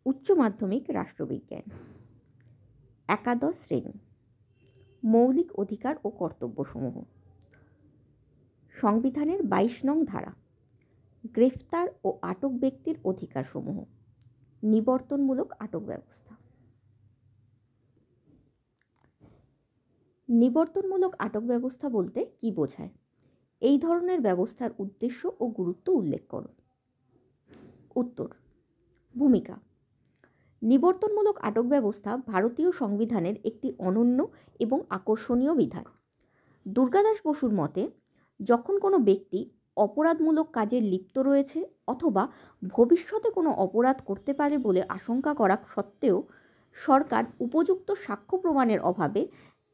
উচ্চ মাধ্যমিক রাষ্ট্রবিজ্ঞান, একাদশ শ্রেণী। মৌলিক অধিকার ও কর্তব্যসমূহ। সংবিধানের 22 নং ধারা। গ্রেফতার ও আটক ব্যক্তির অধিকারসমূহ। নিবর্তনমূলক আটক ব্যবস্থা। নিবর্তনমূলক আটক ব্যবস্থা বলতে কি বোঝায়? এই ধরনের ব্যবস্থার উদ্দেশ্য ও গুরুত্ব উল্লেখ করো। উত্তর। ভূমিকা। নিবর্তনমূলক আটক ব্যবস্থা ভারতীয় সংবিধানের একটি অনন্য এবং আকর্ষণীয় বিধান। দুর্গাদাস বসুর মতে, যখন কোনো ব্যক্তি অপরাধমূলক কাজে লিপ্ত রয়েছে অথবা ভবিষ্যতে কোনো অপরাধ করতে পারে বলে আশঙ্কা করা সত্ত্বেও সরকার উপযুক্ত সাক্ষ্য প্রমাণের অভাবে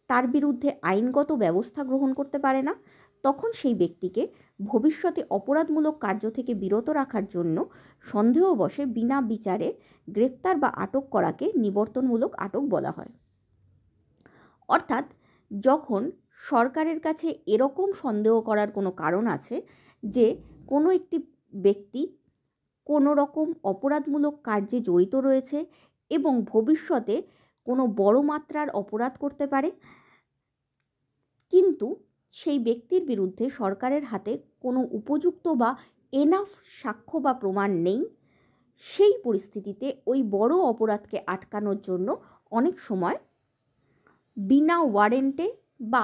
তার বিরুদ্ধে আইনগত ব্যবস্থা গ্রহণ করতে পারে না, তখন সেই ব্যক্তিকে ভবিষ্যতে অপরাধমূলক কার্য থেকে বিরত রাখার জন্য সন্দেহবশে বিনা বিচারে গ্রেপ্তার বা আটক করাকে নিবর্তনমূলক আটক বলা হয়। অর্থাৎ যখন সরকারের কাছে এরকম সন্দেহ করার কোনো কারণ আছে যে কোনো একটি ব্যক্তি কোনো রকম অপরাধমূলক কার্যে জড়িত রয়েছে এবং ভবিষ্যতে কোনো বড় মাত্রার অপরাধ করতে পারে, কিন্তু সেই ব্যক্তির বিরুদ্ধে সরকারের হাতে কোনো উপযুক্ত বা এনাফ সাক্ষ্য বা প্রমাণ নেই, সেই পরিস্থিতিতে ওই বড় অপরাধকে আটকানোর জন্য অনেক সময় বিনা ওয়ারেন্টে বা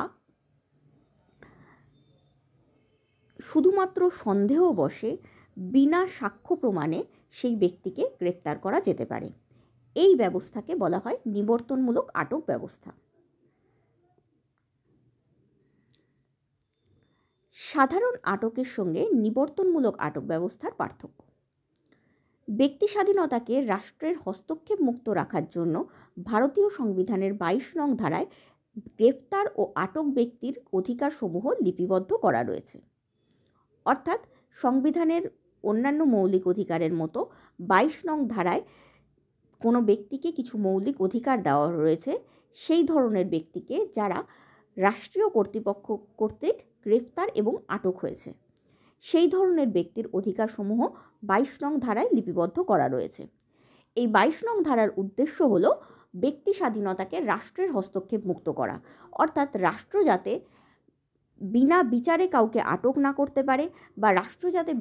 শুধুমাত্র সন্দেহবশে বিনা সাক্ষ্য প্রমাণে সেই ব্যক্তিকে গ্রেপ্তার করা যেতে পারে। এই ব্যবস্থাকে বলা হয় নিবর্তনমূলক আটক ব্যবস্থা। সাধারণ আটকের সঙ্গে নিবর্তনমূলক আটক ব্যবস্থার পার্থক্য। ব্যক্তি স্বাধীনতাকে রাষ্ট্রের হস্তক্ষেপ মুক্ত রাখার জন্য ভারতীয় সংবিধানের 22 নং ধারায় গ্রেফতার ও আটক ব্যক্তির অধিকারসমূহ লিপিবদ্ধ করা রয়েছে। অর্থাৎ সংবিধানের অন্যান্য মৌলিক অধিকারের মতো 22 নং ধারায় কোনো ব্যক্তিকে কিছু মৌলিক অধিকার দেওয়া রয়েছে, সেই ধরনের ব্যক্তিকে যারা রাষ্ট্রীয় কর্তৃপক্ষ কর্তৃক গ্রেফতার এবং আটক হয়েছে, সেই ধরনের ব্যক্তির অধিকারসমূহ 22 নং ধারায় লিপিবদ্ধ করা রয়েছে। এই 22 নং ধারার উদ্দেশ্য হলো ব্যক্তি স্বাধীনতাকে রাষ্ট্রের হস্তক্ষেপ মুক্ত করা, অর্থাৎ রাষ্ট্র যাতে বিনা বিচারে কাউকে আটক না করতে পারে বা রাষ্ট্র যাতে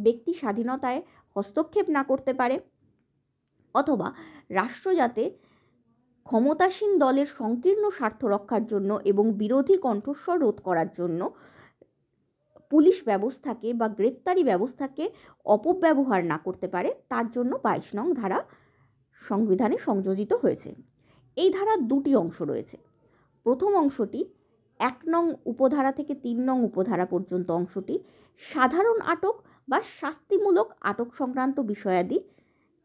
ব্যক্তি স্বাধীনতায় হস্তক্ষেপ না করতে পারে, অথবা রাষ্ট্র যাতে ক্ষমতাসীন দলের সংকীর্ণ স্বার্থ রক্ষার জন্য এবং বিরোধী কণ্ঠস্বর রোধ করার জন্য পুলিশ ব্যবস্থাকে বা গ্রেপ্তারি ব্যবস্থাকে অপব্যবহার না করতে পারে, তার জন্য 22 নং ধারা সংবিধানে সংযোজিত হয়েছে। এই ধারার দুটি অংশ রয়েছে। প্রথম অংশটি 1 নং উপধারা থেকে 3 নং উপধারা পর্যন্ত অংশটি সাধারণ আটক বা শাস্তিমূলক আটক সংক্রান্ত বিষয়াদি,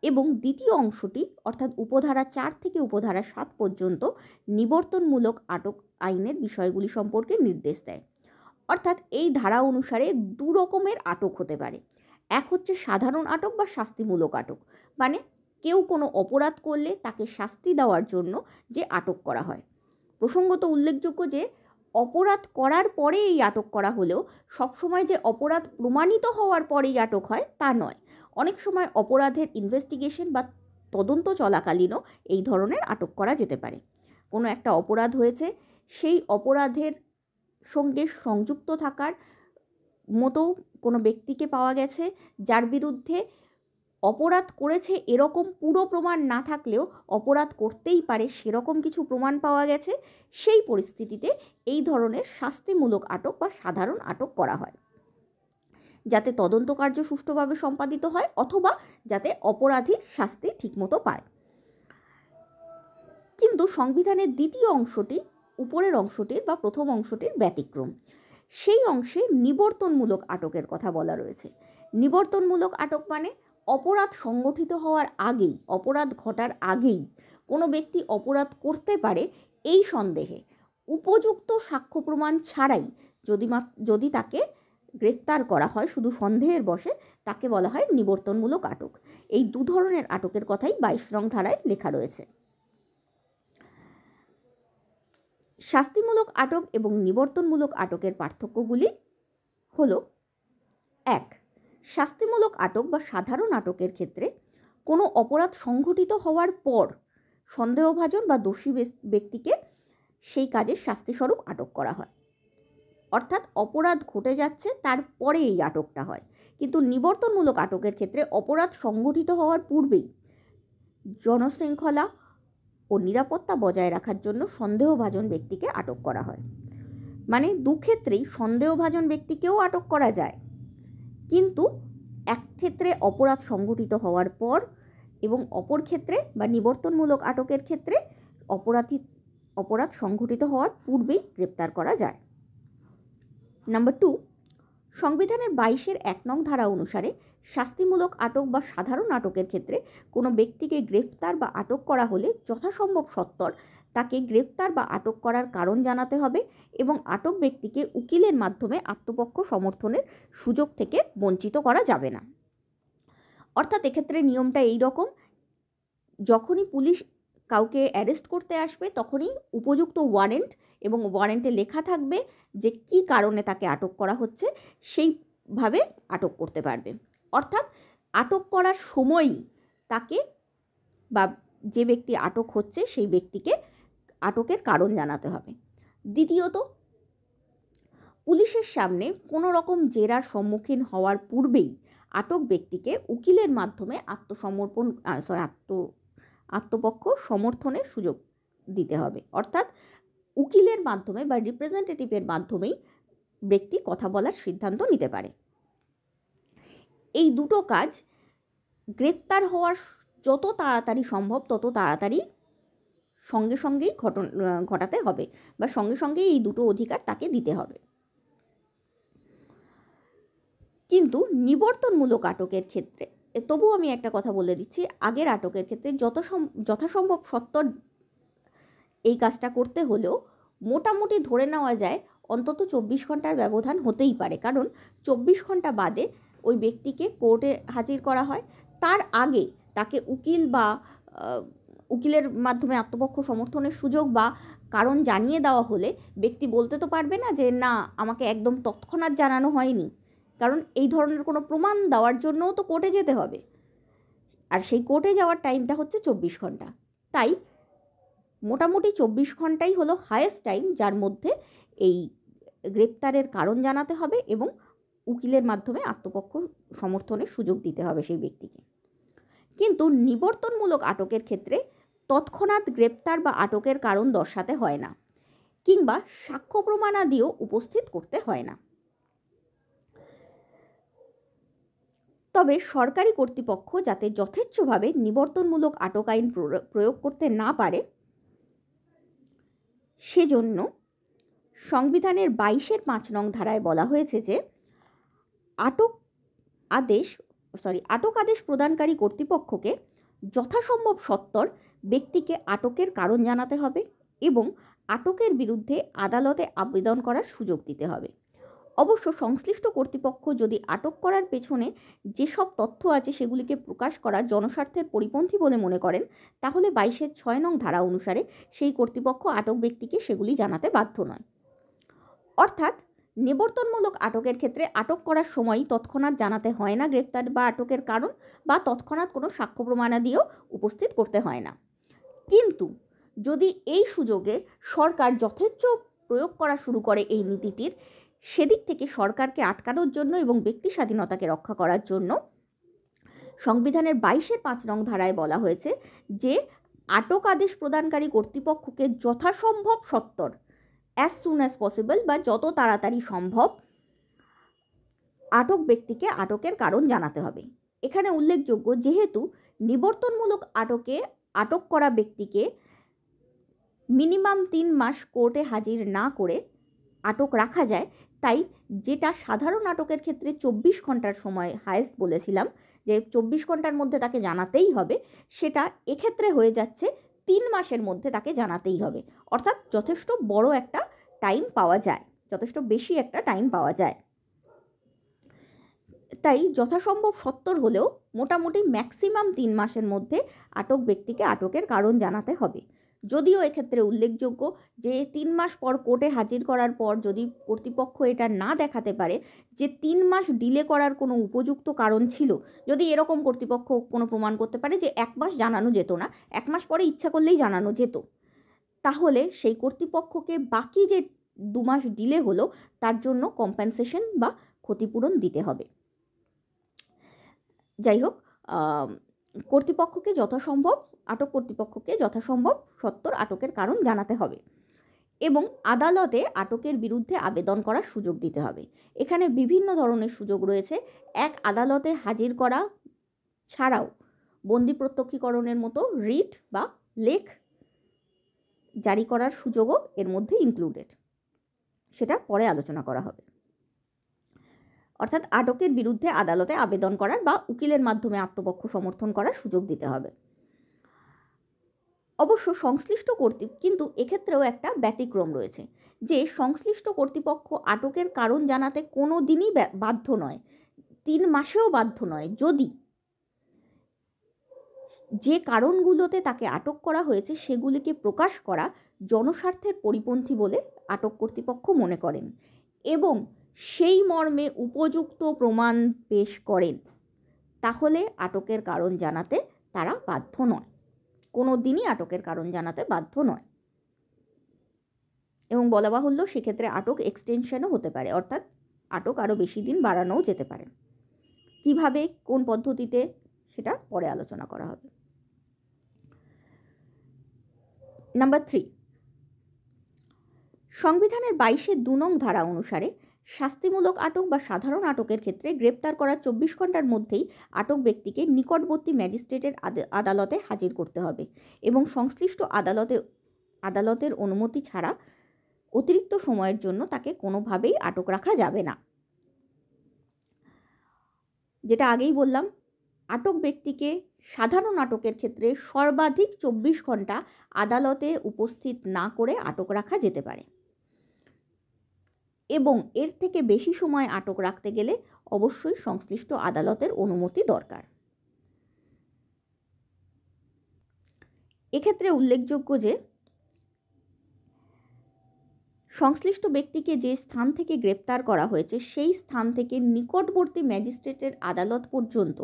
এবং দ্বিতীয় অংশটি অর্থাৎ উপধারা 4 থেকে উপধারা 7 পর্যন্ত নিবর্তনমূলক আটক আইনের বিষয়গুলি সম্পর্কে নির্দেশ দেয়। অর্থাৎ এই ধারা অনুসারে দু রকমের আটক হতে পারে। এক হচ্ছে সাধারণ আটক বা শাস্তিমূলক আটক, মানে কেউ কোনো অপরাধ করলে তাকে শাস্তি দেওয়ার জন্য যে আটক করা হয়। প্রসঙ্গত উল্লেখযোগ্য যে অপরাধ করার পরে এই আটক করা হলেও সবসময় যে অপরাধ প্রমাণিত হওয়ার পরেই আটক হয় তা নয়। অনেক সময় অপরাধের ইনভেস্টিগেশন বা তদন্ত চলাকালীনও এই ধরনের আটক করা যেতে পারে। কোনো একটা অপরাধ হয়েছে, সেই অপরাধের সঙ্গে সংযুক্ত থাকার মতো কোনো ব্যক্তিকে পাওয়া গেছে, যার বিরুদ্ধে অপরাধ করেছে এরকম পুরো প্রমাণ না থাকলেও অপরাধ করতেই পারে সেরকম কিছু প্রমাণ পাওয়া গেছে, সেই পরিস্থিতিতে এই ধরনের শাস্তিমূলক আটক বা সাধারণ আটক করা হয়, যাতে তদন্ত কার্য সুষ্ঠুভাবে সম্পাদিত হয় অথবা যাতে অপরাধী শাস্তি ঠিকমতো পায়। কিন্তু সংবিধানের দ্বিতীয় অংশটি উপরের অংশটির বা প্রথম অংশটির ব্যতিক্রম। সেই অংশে নিবর্তনমূলক আটকের কথা বলা রয়েছে। নিবর্তনমূলক আটক মানে অপরাধ সংগঠিত হওয়ার আগেই, অপরাধ ঘটার আগেই কোনো ব্যক্তি অপরাধ করতে পারে এই সন্দেহে উপযুক্ত সাক্ষ্য প্রমাণ ছাড়াই যদি তাকে গ্রেপ্তার করা হয় শুধু সন্দেহের বশে, তাকে বলা হয় নিবর্তনমূলক আটক। এই দু ধরনের আটকের কথাই 22 নং ধারায় লেখা রয়েছে। শাস্তিমূলক আটক এবং নিবর্তনমূলক আটকের পার্থক্যগুলি হল: 1. শাস্তিমূলক আটক বা সাধারণ আটকের ক্ষেত্রে কোনো অপরাধ সংঘটিত হওয়ার পর সন্দেহভাজন বা দোষী ব্যক্তিকে সেই কাজের শাস্তিস্বরূপ আটক করা হয়। অর্থাৎ অপরাধ ঘটে যাচ্ছে, তারপরে এই আটকটা হয়। কিন্তু নিবর্তনমূলক আটকের ক্ষেত্রে অপরাধ সংঘটিত হওয়ার পূর্বেই জনশৃঙ্খলা ও নিরাপত্তা বজায় রাখার জন্য সন্দেহভাজন ব্যক্তিকে আটক করা হয়। মানে দুক্ষেত্রেই সন্দেহভাজন ব্যক্তিকেও আটক করা যায়, কিন্তু এক ক্ষেত্রে অপরাধ সংঘটিত হওয়ার পর এবং অপর ক্ষেত্রে বা নিবর্তনমূলক আটকের ক্ষেত্রে অপরাধ সংঘটিত হওয়ার পূর্বেই গ্রেপ্তার করা যায়। নাম্বার 2, সংবিধানের 22-এর 1 নং ধারা অনুসারে শাস্তিমূলক আটক বা সাধারণ আটকের ক্ষেত্রে কোনো ব্যক্তিকে গ্রেফতার বা আটক করা হলে যথাসম্ভব সত্বর তাকে গ্রেফতার বা আটক করার কারণ জানাতে হবে এবং আটক ব্যক্তিকে উকিলের মাধ্যমে আত্মপক্ষ সমর্থনের সুযোগ থেকে বঞ্চিত করা যাবে না। অর্থাৎ এক্ষেত্রে নিয়মটা এই রকম, যখনই পুলিশ কাউকে অ্যারেস্ট করতে আসবে তখনই উপযুক্ত ওয়ারেন্ট এবং ওয়ারেন্টে লেখা থাকবে যে কী কারণে তাকে আটক করা হচ্ছে, সেইভাবে আটক করতে পারবে। অর্থাৎ আটক করার সময়ই তাকে বা যে ব্যক্তি আটক হচ্ছে সেই ব্যক্তিকে আটকের কারণ জানাতে হবে। দ্বিতীয়ত, পুলিশের সামনে কোনো রকম জেরার সম্মুখীন হওয়ার পূর্বেই আটক ব্যক্তিকে উকিলের মাধ্যমে আত্মপক্ষ সমর্থনের সুযোগ দিতে হবে। অর্থাৎ উকিলের মাধ্যমে বা রিপ্রেজেন্টেটিভের মাধ্যমেই ব্যক্তি কথা বলার সিদ্ধান্ত নিতে পারে। এই দুটো কাজ গ্রেপ্তার হওয়ার যত তাড়াতাড়ি সম্ভব তত তাড়াতাড়ি সঙ্গে সঙ্গেই ঘটাতে হবে বা সঙ্গে সঙ্গেই এই দুটো অধিকার তাকে দিতে হবে। কিন্তু নিবর্তনমূলক আটকের ক্ষেত্রে তবুও আমি একটা কথা বলে দিচ্ছি, আগের আটকের ক্ষেত্রে যথাসম্ভব সত্বর এই কাজটা করতে হলেও মোটামুটি ধরে নেওয়া যায় অন্তত 24 ঘন্টার ব্যবধান হতেই পারে, কারণ 24 ঘন্টা বাদে ওই ব্যক্তিকে কোর্টে হাজির করা হয়। তার আগে তাকে উকিলের মাধ্যমে আত্মপক্ষ সমর্থনের সুযোগ বা কারণ জানিয়ে দেওয়া হলে ব্যক্তি বলতে তো পারবে না যে না, আমাকে একদম তৎক্ষণাৎ জানানো হয়নি, কারণ এই ধরনের কোনো প্রমাণ দেওয়ার জন্যও তো কোর্টে যেতে হবে, আর সেই কোর্টে যাওয়ার টাইমটা হচ্ছে 24 ঘন্টা। তাই মোটামুটি 24 ঘন্টাই হলো হায়েস্ট টাইম যার মধ্যে এই গ্রেপ্তারের কারণ জানাতে হবে এবং উকিলের মাধ্যমে আত্মপক্ষ সমর্থনের সুযোগ দিতে হবে সেই ব্যক্তিকে। কিন্তু নিবর্তনমূলক আটকের ক্ষেত্রে তৎক্ষণাৎ গ্রেপ্তার বা আটকের কারণ দর্শাতে হয় না, কিংবা সাক্ষ্য প্রমাণাদিও উপস্থিত করতে হয় না। তবে সরকারি কর্তৃপক্ষ যাতে যথেচ্ছভাবে নিবর্তনমূলক আটক আইন প্রয়োগ করতে না পারে সেজন্য সংবিধানের 22-এর 5 নং ধারায় বলা হয়েছে যে আটক আদেশ প্রদানকারী কর্তৃপক্ষকে যথাসম্ভব সত্বর ব্যক্তিকে আটকের কারণ জানাতে হবে এবং আটকের বিরুদ্ধে আদালতে আবেদন করার সুযোগ দিতে হবে। অবশ্য সংশ্লিষ্ট কর্তৃপক্ষ যদি আটক করার পেছনে যেসব তথ্য আছে সেগুলিকে প্রকাশ করা জনস্বার্থের পরিপন্থী বলে মনে করেন, তাহলে 22-এর 6 নং ধারা অনুসারে সেই কর্তৃপক্ষ আটক ব্যক্তিকে সেগুলি জানাতে বাধ্য নয়। অর্থাৎ নিবর্তনমূলক আটকের ক্ষেত্রে আটক করার সময় তৎক্ষণাৎ জানাতে হয় না গ্রেপ্তার বা আটকের কারণ, বা তৎক্ষণাৎ কোনো সাক্ষ্য প্রমাণাদিও উপস্থিত করতে হয় না। কিন্তু যদি এই সুযোগে সরকার যথেচ্ছ প্রয়োগ করা শুরু করে এই নীতিটির, সেদিক থেকে সরকারকে আটকানোর জন্য এবং ব্যক্তি স্বাধীনতাকে রক্ষা করার জন্য সংবিধানের 22-এর 5 নং ধারায় বলা হয়েছে যে আটক আদেশ প্রদানকারী কর্তৃপক্ষকে যথাসম্ভব সত্বর অ্যাজ সুন অ্যাজ পসিবল বা যত তাড়াতাড়ি সম্ভব আটক ব্যক্তিকে আটকের কারণ জানাতে হবে। এখানে উল্লেখযোগ্য, যেহেতু নিবর্তনমূলক আটক করা ব্যক্তিকে মিনিমাম 3 মাস কোর্টে হাজির না করে আটক রাখা যায়, তাই যেটা সাধারণ আটকের ক্ষেত্রে 24 ঘন্টার সময় হায়েস্ট বলেছিলাম যে 24 ঘন্টার মধ্যে তাকে জানাতেই হবে, সেটা এক্ষেত্রে হয়ে যাচ্ছে 3 মাসের মধ্যে তাকে জানাতেই হবে। অর্থাৎ যথেষ্ট বড় একটা টাইম পাওয়া যায়, যথেষ্ট বেশি একটা টাইম পাওয়া যায়। তাই যথাসম্ভব সত্বর হলেও মোটামুটি ম্যাক্সিমাম 3 মাসের মধ্যে আটক ব্যক্তিকে আটকের কারণ জানাতে হবে। যদিও এক্ষেত্রে উল্লেখযোগ্য যে 3 মাস পর কোর্টে হাজির করার পর যদি কর্তৃপক্ষ এটা না দেখাতে পারে যে 3 মাস ডিলে করার কোনো উপযুক্ত কারণ ছিল, যদি এরকম কর্তৃপক্ষ কোনো প্রমাণ করতে পারে যে 1 মাস জানানো যেত না, 1 মাস পরে ইচ্ছা করলেই জানানো যেত, তাহলে সেই কর্তৃপক্ষকে বাকি যে 2 মাস ডিলে হলো তার জন্য কম্পেনসেশন বা ক্ষতিপূরণ দিতে হবে। যাই হোক, কর্তৃপক্ষকে যথাসম্ভব আটক কর্তৃপক্ষকে যথাসম্ভব সত্বর আটকের কারণ জানাতে হবে এবং আদালতে আটকের বিরুদ্ধে আবেদন করার সুযোগ দিতে হবে। এখানে বিভিন্ন ধরনের সুযোগ রয়েছে। এক, আদালতে হাজির করা ছাড়াও বন্দি প্রত্যক্ষীকরণের মতো রিট বা লেখ জারি করার সুযোগও এর মধ্যে ইনক্লুডেড, সেটা পরে আলোচনা করা হবে। অর্থাৎ আটকের বিরুদ্ধে আদালতে আবেদন করার বা উকিলের মাধ্যমে আত্মপক্ষ সমর্থন করার সুযোগ দিতে হবে। অবশ্য সংশ্লিষ্ট কিন্তু এক্ষেত্রেও একটা ব্যতিক্রম রয়েছে যে সংশ্লিষ্ট কর্তৃপক্ষ আটকের কারণ জানাতে কোনো দিনই বাধ্য নয়, 3 মাসেও বাধ্য নয়, যদি যে কারণগুলোতে তাকে আটক করা হয়েছে সেগুলিকে প্রকাশ করা জনস্বার্থের পরিপন্থী বলে আটক কর্তৃপক্ষ মনে করেন এবং সেই মর্মে উপযুক্ত প্রমাণ পেশ করেন, তাহলে আটকের কারণ জানাতে তারা বাধ্য নয়, কোনো দিনই আটকের কারণ জানাতে বাধ্য নয়। এবং বলা বাহুল্য সেক্ষেত্রে আটক এক্সটেনশনও হতে পারে, অর্থাৎ আটক আরও বেশি দিন বাড়ানোও যেতে পারে। কিভাবে, কোন পদ্ধতিতে, সেটা পরে আলোচনা করা হবে। নাম্বার 3, সংবিধানের 22-2 নং ধারা অনুসারে শাস্তিমূলক আটক বা সাধারণ আটকের ক্ষেত্রে গ্রেপ্তার করার 24 ঘন্টার মধ্যেই আটক ব্যক্তিকে নিকটবর্তী ম্যাজিস্ট্রেটের আদালতে হাজির করতে হবে এবং সংশ্লিষ্ট আদালতের অনুমতি ছাড়া অতিরিক্ত সময়ের জন্য তাকে কোনোভাবেই আটক রাখা যাবে না। যেটা আগেই বললাম, আটক ব্যক্তিকে সাধারণ আটকের ক্ষেত্রে সর্বাধিক 24 ঘন্টা আদালতে উপস্থিত না করে আটক রাখা যেতে পারে এবং এর থেকে বেশি সময় আটক রাখতে গেলে অবশ্যই সংশ্লিষ্ট আদালতের অনুমতি দরকার। এক্ষেত্রে উল্লেখযোগ্য যে সংশ্লিষ্ট ব্যক্তিকে যে স্থান থেকে গ্রেপ্তার করা হয়েছে সেই স্থান থেকে নিকটবর্তী ম্যাজিস্ট্রেটের আদালত পর্যন্ত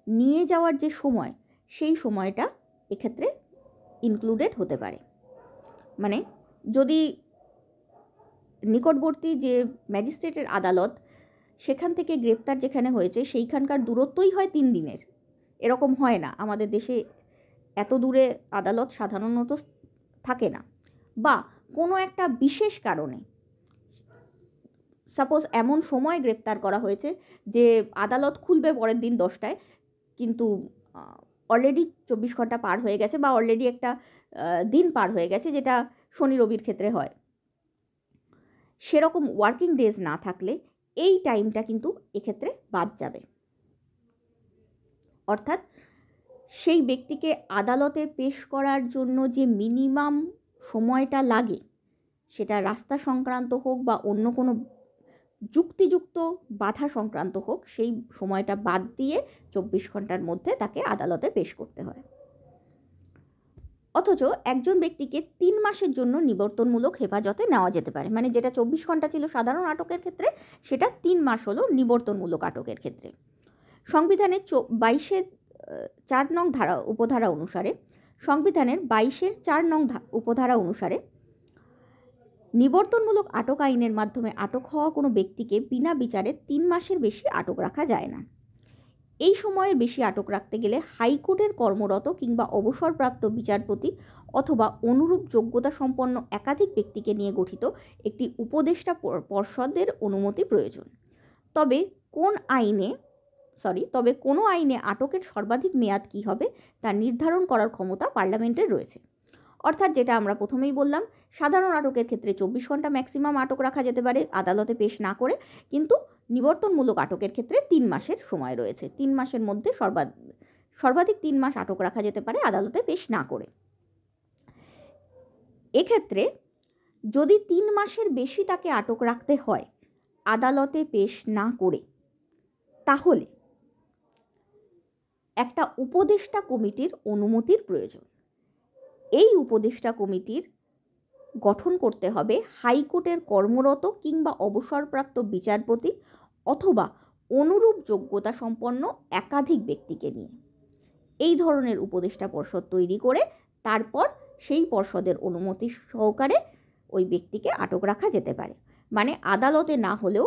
নিয়ে যাওয়ার যে সময়, সেই সময়টা এক্ষেত্রে ইনক্লুডেড হতে পারে। মানে যদি নিকটবর্তী যে ম্যাজিস্ট্রেটের আদালত সেখান থেকে গ্রেপ্তার যেখানে হয়েছে সেইখানকার দূরত্বই হয় 3 দিনের, এরকম হয় না, আমাদের দেশে এত দূরে আদালত সাধারণত থাকে না, বা কোনো একটা বিশেষ কারণে সাপোজ এমন সময় গ্রেপ্তার করা হয়েছে যে আদালত খুলবে পরের দিন 10টায়, কিন্তু অলরেডি 24 ঘন্টা পার হয়ে গেছে বা অলরেডি একটা দিন পার হয়ে গেছে, যেটা শনি রবির ক্ষেত্রে হয়, সেরকম ওয়ার্কিং ডেজ না থাকলে এই টাইমটা কিন্তু এক্ষেত্রে বাদ যাবে। অর্থাৎ সেই ব্যক্তিকে আদালতে পেশ করার জন্য যে মিনিমাম সময়টা লাগে, সেটা রাস্তা সংক্রান্ত হোক বা অন্য কোনো যুক্তিযুক্ত বাধা সংক্রান্ত হোক, সেই সময়টা বাদ দিয়ে 24 ঘন্টার মধ্যে তাকে আদালতে পেশ করতে হয়। অথচ একজন ব্যক্তিকে 3 মাসের জন্য নিবর্তনমূলক হেফাজতে নেওয়া যেতে পারে, মানে যেটা 24 ঘন্টা ছিল সাধারণ আটকের ক্ষেত্রে, সেটা 3 মাস হলো নিবর্তনমূলক আটকের ক্ষেত্রে। সংবিধানের 22-4 নং ধারা উপধারা অনুসারে সংবিধানের 22-4 নং উপধারা অনুসারে নিবর্তনমূলক আটক আইনের মাধ্যমে আটক হওয়া কোনো ব্যক্তিকে বিনা বিচারে 3 মাসের বেশি আটক রাখা যায় না। এই সময়ের বেশি আটক রাখতে গেলে হাইকোর্টের কর্মরত কিংবা অবসরপ্রাপ্ত বিচারপতি অথবা অনুরূপ যোগ্যতা সম্পন্ন একাধিক ব্যক্তিকে নিয়ে গঠিত একটি উপদেষ্টা পর্ষদের অনুমতি প্রয়োজন। তবে কোনো আইনে আটকের সর্বাধিক মেয়াদ কী হবে তা নির্ধারণ করার ক্ষমতা পার্লামেন্টের রয়েছে। অর্থাৎ যেটা আমরা প্রথমেই বললাম, সাধারণ আটকের ক্ষেত্রে 24 ঘন্টা ম্যাক্সিমাম আটক রাখা যেতে পারে আদালতে পেশ না করে, কিন্তু নিবর্তনমূলক আটকের ক্ষেত্রে 3 মাসের সময় রয়েছে, 3 মাসের মধ্যে সর্বাধিক 3 মাস আটক রাখা যেতে পারে আদালতে পেশ না করে। এক্ষেত্রে যদি 3 মাসের বেশি তাকে আটক রাখতে হয় আদালতে পেশ না করে, তাহলে একটা উপদেষ্টা কমিটির অনুমতির প্রয়োজন। এই উপদেষ্টা কমিটির গঠন করতে হবে হাইকোর্টের কর্মরত কিংবা অবসরপ্রাপ্ত বিচারপতি অথবা অনুরূপ যোগ্যতা সম্পন্ন একাধিক ব্যক্তিকে নিয়ে। এই ধরনের উপদেষ্টা পর্ষদ তৈরি করে তারপর সেই পর্ষদের অনুমতি সহকারে ওই ব্যক্তিকে আটক রাখা যেতে পারে। মানে আদালতে না হলেও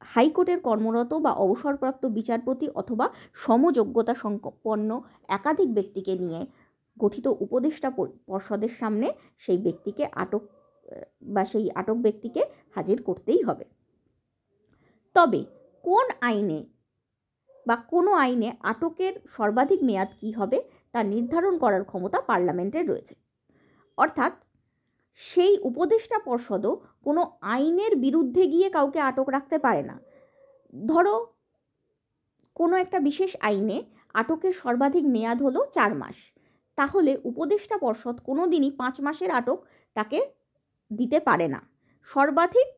হাইকোর্টের কর্মরত বা অবসরপ্রাপ্ত বিচারপতি অথবা সমযোগ্যতা সম্পন্ন একাধিক ব্যক্তিকে নিয়ে গঠিত উপদেষ্টা পর্ষদের সামনে সেই ব্যক্তিকে সেই আটক ব্যক্তিকে হাজির করতেই হবে। তবে কোন আইনে বা কোনো আইনে আটকের সর্বাধিক মেয়াদ কী হবে তা নির্ধারণ করার ক্ষমতা পার্লামেন্টের রয়েছে। অর্থাৎ সেই উপদেষ্টা পর্ষদও কোনো আইনের বিরুদ্ধে গিয়ে কাউকে আটক রাখতে পারে না। ধরো কোনো একটা বিশেষ আইনে আটকের সর্বাধিক মেয়াদ হলো 4 মাস, তাহলে উপদেষ্টা পর্ষদ কোনো দিনই 5 মাসের আটক তাকে দিতে পারে না। সর্বাধিক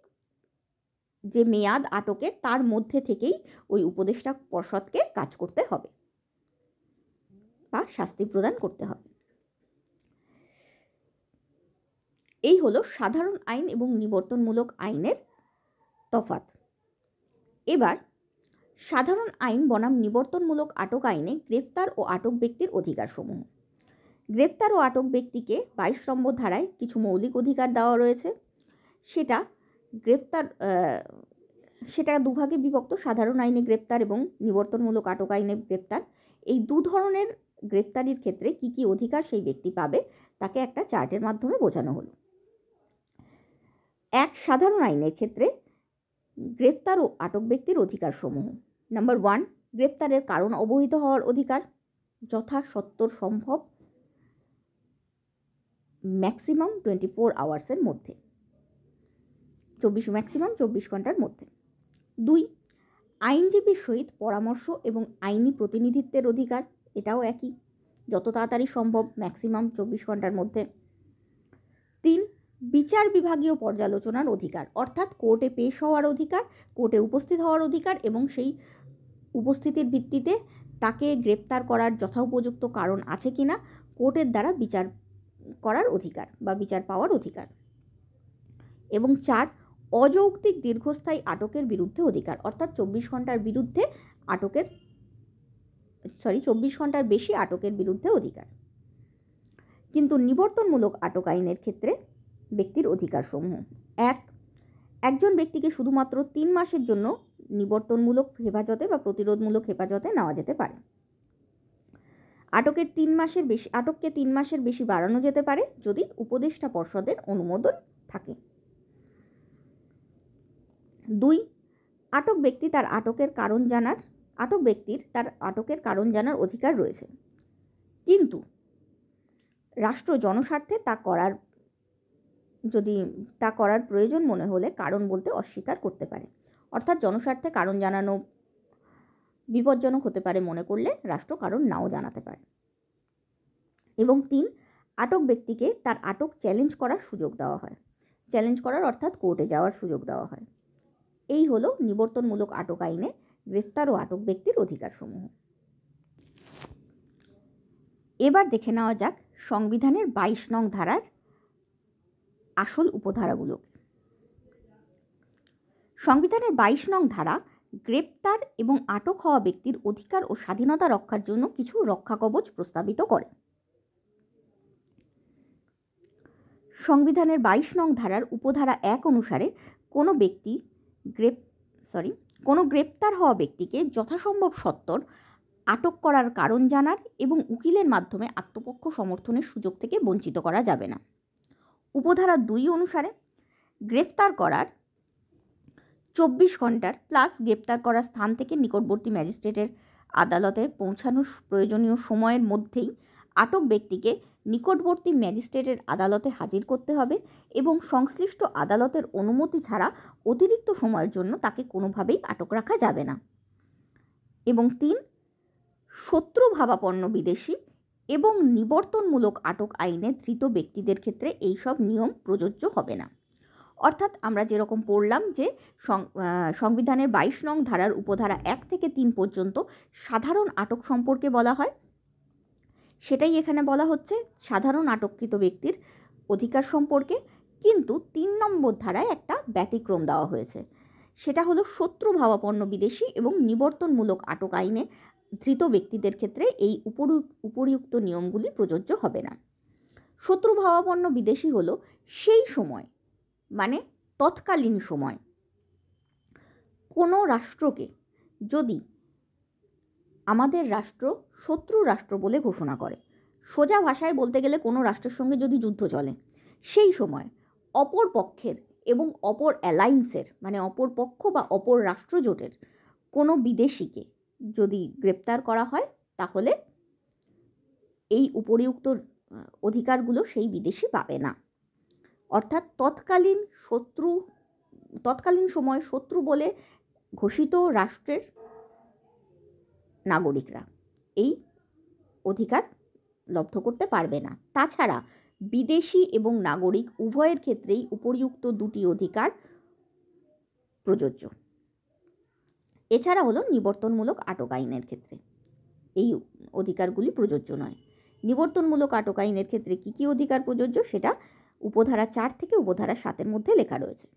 যে মেয়াদ আটকের তার মধ্যে থেকেই ওই উপদেষ্টা পর্ষদকে কাজ করতে হবে বা শাস্তি প্রদান করতে হবে। এই হলো সাধারণ আইন এবং নিবর্তনমূলক আইনের তফাৎ। এবার সাধারণ আইন বনাম নিবর্তনমূলক আটক আইনে গ্রেফতার ও আটক ব্যক্তির অধিকারসমূহ। গ্রেফতার ও আটক ব্যক্তিকে 22 নম্বর ধারায় কিছু মৌলিক অধিকার দেওয়া রয়েছে। সেটা দুভাগে বিভক্ত, সাধারণ আইনে গ্রেপ্তার এবং নিবর্তনমূলক আটক আইনে গ্রেপ্তার। এই দু ধরনের গ্রেপ্তারির ক্ষেত্রে কি কি অধিকার সেই ব্যক্তি পাবে তাকে একটা চার্টের মাধ্যমে বোঝানো হলো। সাধারণ আইনের ক্ষেত্রে গ্রেপ্তার ও আটক ব্যক্তির অধিকারসমূহ। নাম্বার 1, গ্রেপ্তারের কারণ অবহিত হওয়ার অধিকার, যথাসত্বর সম্ভব ম্যাক্সিমাম 24 আওয়ার্সের মধ্যে, ম্যাক্সিমাম 24 ঘন্টার মধ্যে। 2, আইনজীবীর সহিত পরামর্শ এবং আইনি প্রতিনিধিত্বের অধিকার, এটাও একই, যত তাড়াতাড়ি সম্ভব ম্যাক্সিমাম 24 ঘন্টার মধ্যে। 3, বিচার বিভাগীয় পর্যালোচনার অধিকার, অর্থাৎ কোর্টে পেশ হওয়ার অধিকার, কোর্টে উপস্থিত হওয়ার অধিকার এবং সেই উপস্থিতির ভিত্তিতে তাকে গ্রেপ্তার করার যথোপযুক্ত কারণ আছে কিনা কোর্টের দ্বারা বিচার করার অধিকার বা বিচার পাওয়ার অধিকার। এবং 4, অযৌক্তিক দীর্ঘস্থায়ী আটকের বিরুদ্ধে অধিকার, অর্থাৎ 24 ঘন্টার বেশি আটকের বিরুদ্ধে অধিকার। কিন্তু নিবর্তনমূলক আটক আইনের ক্ষেত্রে ব্যক্তির অধিকারসমূহ। 1, একজন ব্যক্তিকে শুধুমাত্র 3 মাসের জন্য নিবর্তনমূলক হেফাজতে বা প্রতিরোধমূলক হেফাজতে নেওয়া যেতে পারে। আটককে 3 মাসের বেশি বাড়ানো যেতে পারে যদি উপদেষ্টা পর্ষদের অনুমোদন থাকে। 2, আটক ব্যক্তির তার আটকের কারণ জানার অধিকার রয়েছে, কিন্তু রাষ্ট্র জনস্বার্থে তা করার প্রয়োজন মনে হলে কারণ বলতে অস্বীকার করতে পারে। অর্থাৎ জনস্বার্থে কারণ জানানো বিপজ্জনক হতে পারে মনে করলে রাষ্ট্র কারণ নাও জানাতে পারে। এবং 3, আটক ব্যক্তিকে তার আটক চ্যালেঞ্জ করার সুযোগ দেওয়া হয়, অর্থাৎ কোর্টে যাওয়ার সুযোগ দেওয়া হয়। এই হলো নিবর্তনমূলক আটক আইনে গ্রেফতার ও আটক ব্যক্তির অধিকারসমূহ। এবার দেখে নেওয়া যাক সংবিধানের 22 নং ধারার আসল উপধারাগুলো। সংবিধানের 22 নং ধারা গ্রেপ্তার এবং আটক হওয়া ব্যক্তির অধিকার ও স্বাধীনতা রক্ষার জন্য কিছু রক্ষা কবচ প্রস্তাবিত করে। সংবিধানের 22 নং ধারার উপধারা 1 অনুসারে কোনো গ্রেপ্তার হওয়া ব্যক্তিকে যথাসম্ভব সত্বর আটক করার কারণ জানার এবং উকিলের মাধ্যমে আত্মপক্ষ সমর্থনের সুযোগ থেকে বঞ্চিত করা যাবে না। উপধারা 2 অনুসারে গ্রেপ্তার করার 24 ঘন্টার প্লাস গ্রেপ্তার করার স্থান থেকে নিকটবর্তী ম্যাজিস্ট্রেটের আদালতে পৌঁছানোর প্রয়োজনীয় সময়ের মধ্যেই আটক ব্যক্তিকে নিকটবর্তী ম্যাজিস্ট্রেটের আদালতে হাজির করতে হবে এবং সংশ্লিষ্ট আদালতের অনুমতি ছাড়া অতিরিক্ত সময়ের জন্য তাকে কোনোভাবেই আটক রাখা যাবে না। এবং 3, শত্রুভাবাপন্ন বিদেশি এবং নিবর্তনমূলক আটক আইনে ধৃত ব্যক্তিদের ক্ষেত্রে এই সব নিয়ম প্রযোজ্য হবে না। অর্থাৎ আমরা যেরকম পড়লাম যে সংবিধানের 22 নং ধারার উপধারা 1 থেকে 3 পর্যন্ত সাধারণ আটক সম্পর্কে বলা হয়, সেটাই এখানে বলা হচ্ছে সাধারণ আটককৃত ব্যক্তির অধিকার সম্পর্কে। কিন্তু 3 নম্বর ধারায় একটা ব্যতিক্রম দেওয়া হয়েছে, সেটা হলো শত্রুভাবাপন্ন বিদেশি এবং নিবর্তনমূলক আটক আইনে ধৃত ব্যক্তিদের ক্ষেত্রে এই উপরিউক্ত নিয়মগুলি প্রযোজ্য হবে না। শত্রুভাবাপন্ন বিদেশি হলো সেই সময়, মানে তৎকালীন সময়, কোনো রাষ্ট্রকে যদি আমাদের রাষ্ট্র শত্রু রাষ্ট্র বলে ঘোষণা করে, সোজা ভাষায় বলতে গেলে কোনো রাষ্ট্রের সঙ্গে যদি যুদ্ধ চলে, সেই সময় অপর পক্ষের এবং অপর অ্যালায়েন্সের, মানে অপর পক্ষ বা অপর রাষ্ট্রজোটের কোনো বিদেশিকে যদি গ্রেপ্তার করা হয়, তাহলে এই উপরিউক্ত অধিকারগুলো সেই বিদেশি পাবে না। অর্থাৎ তৎকালীন সময় শত্রু বলে ঘোষিত রাষ্ট্রের নাগরিকরা এই অধিকার লব্ধ করতে পারবে না। তাছাড়া বিদেশি এবং নাগরিক উভয়ের ক্ষেত্রেই উপরিউক্ত দুটি অধিকার প্রযোজ্য। এছাড়া হলো নিবর্তনমূলক আটক আইনের ক্ষেত্রে এই অধিকারগুলি প্রযোজ্য নয়। নিবর্তনমূলক আটক আইনের ক্ষেত্রে কী কী অধিকার প্রযোজ্য সেটা উপধারা 4 থেকে উপধারা 7-এর মধ্যে লেখা রয়েছে।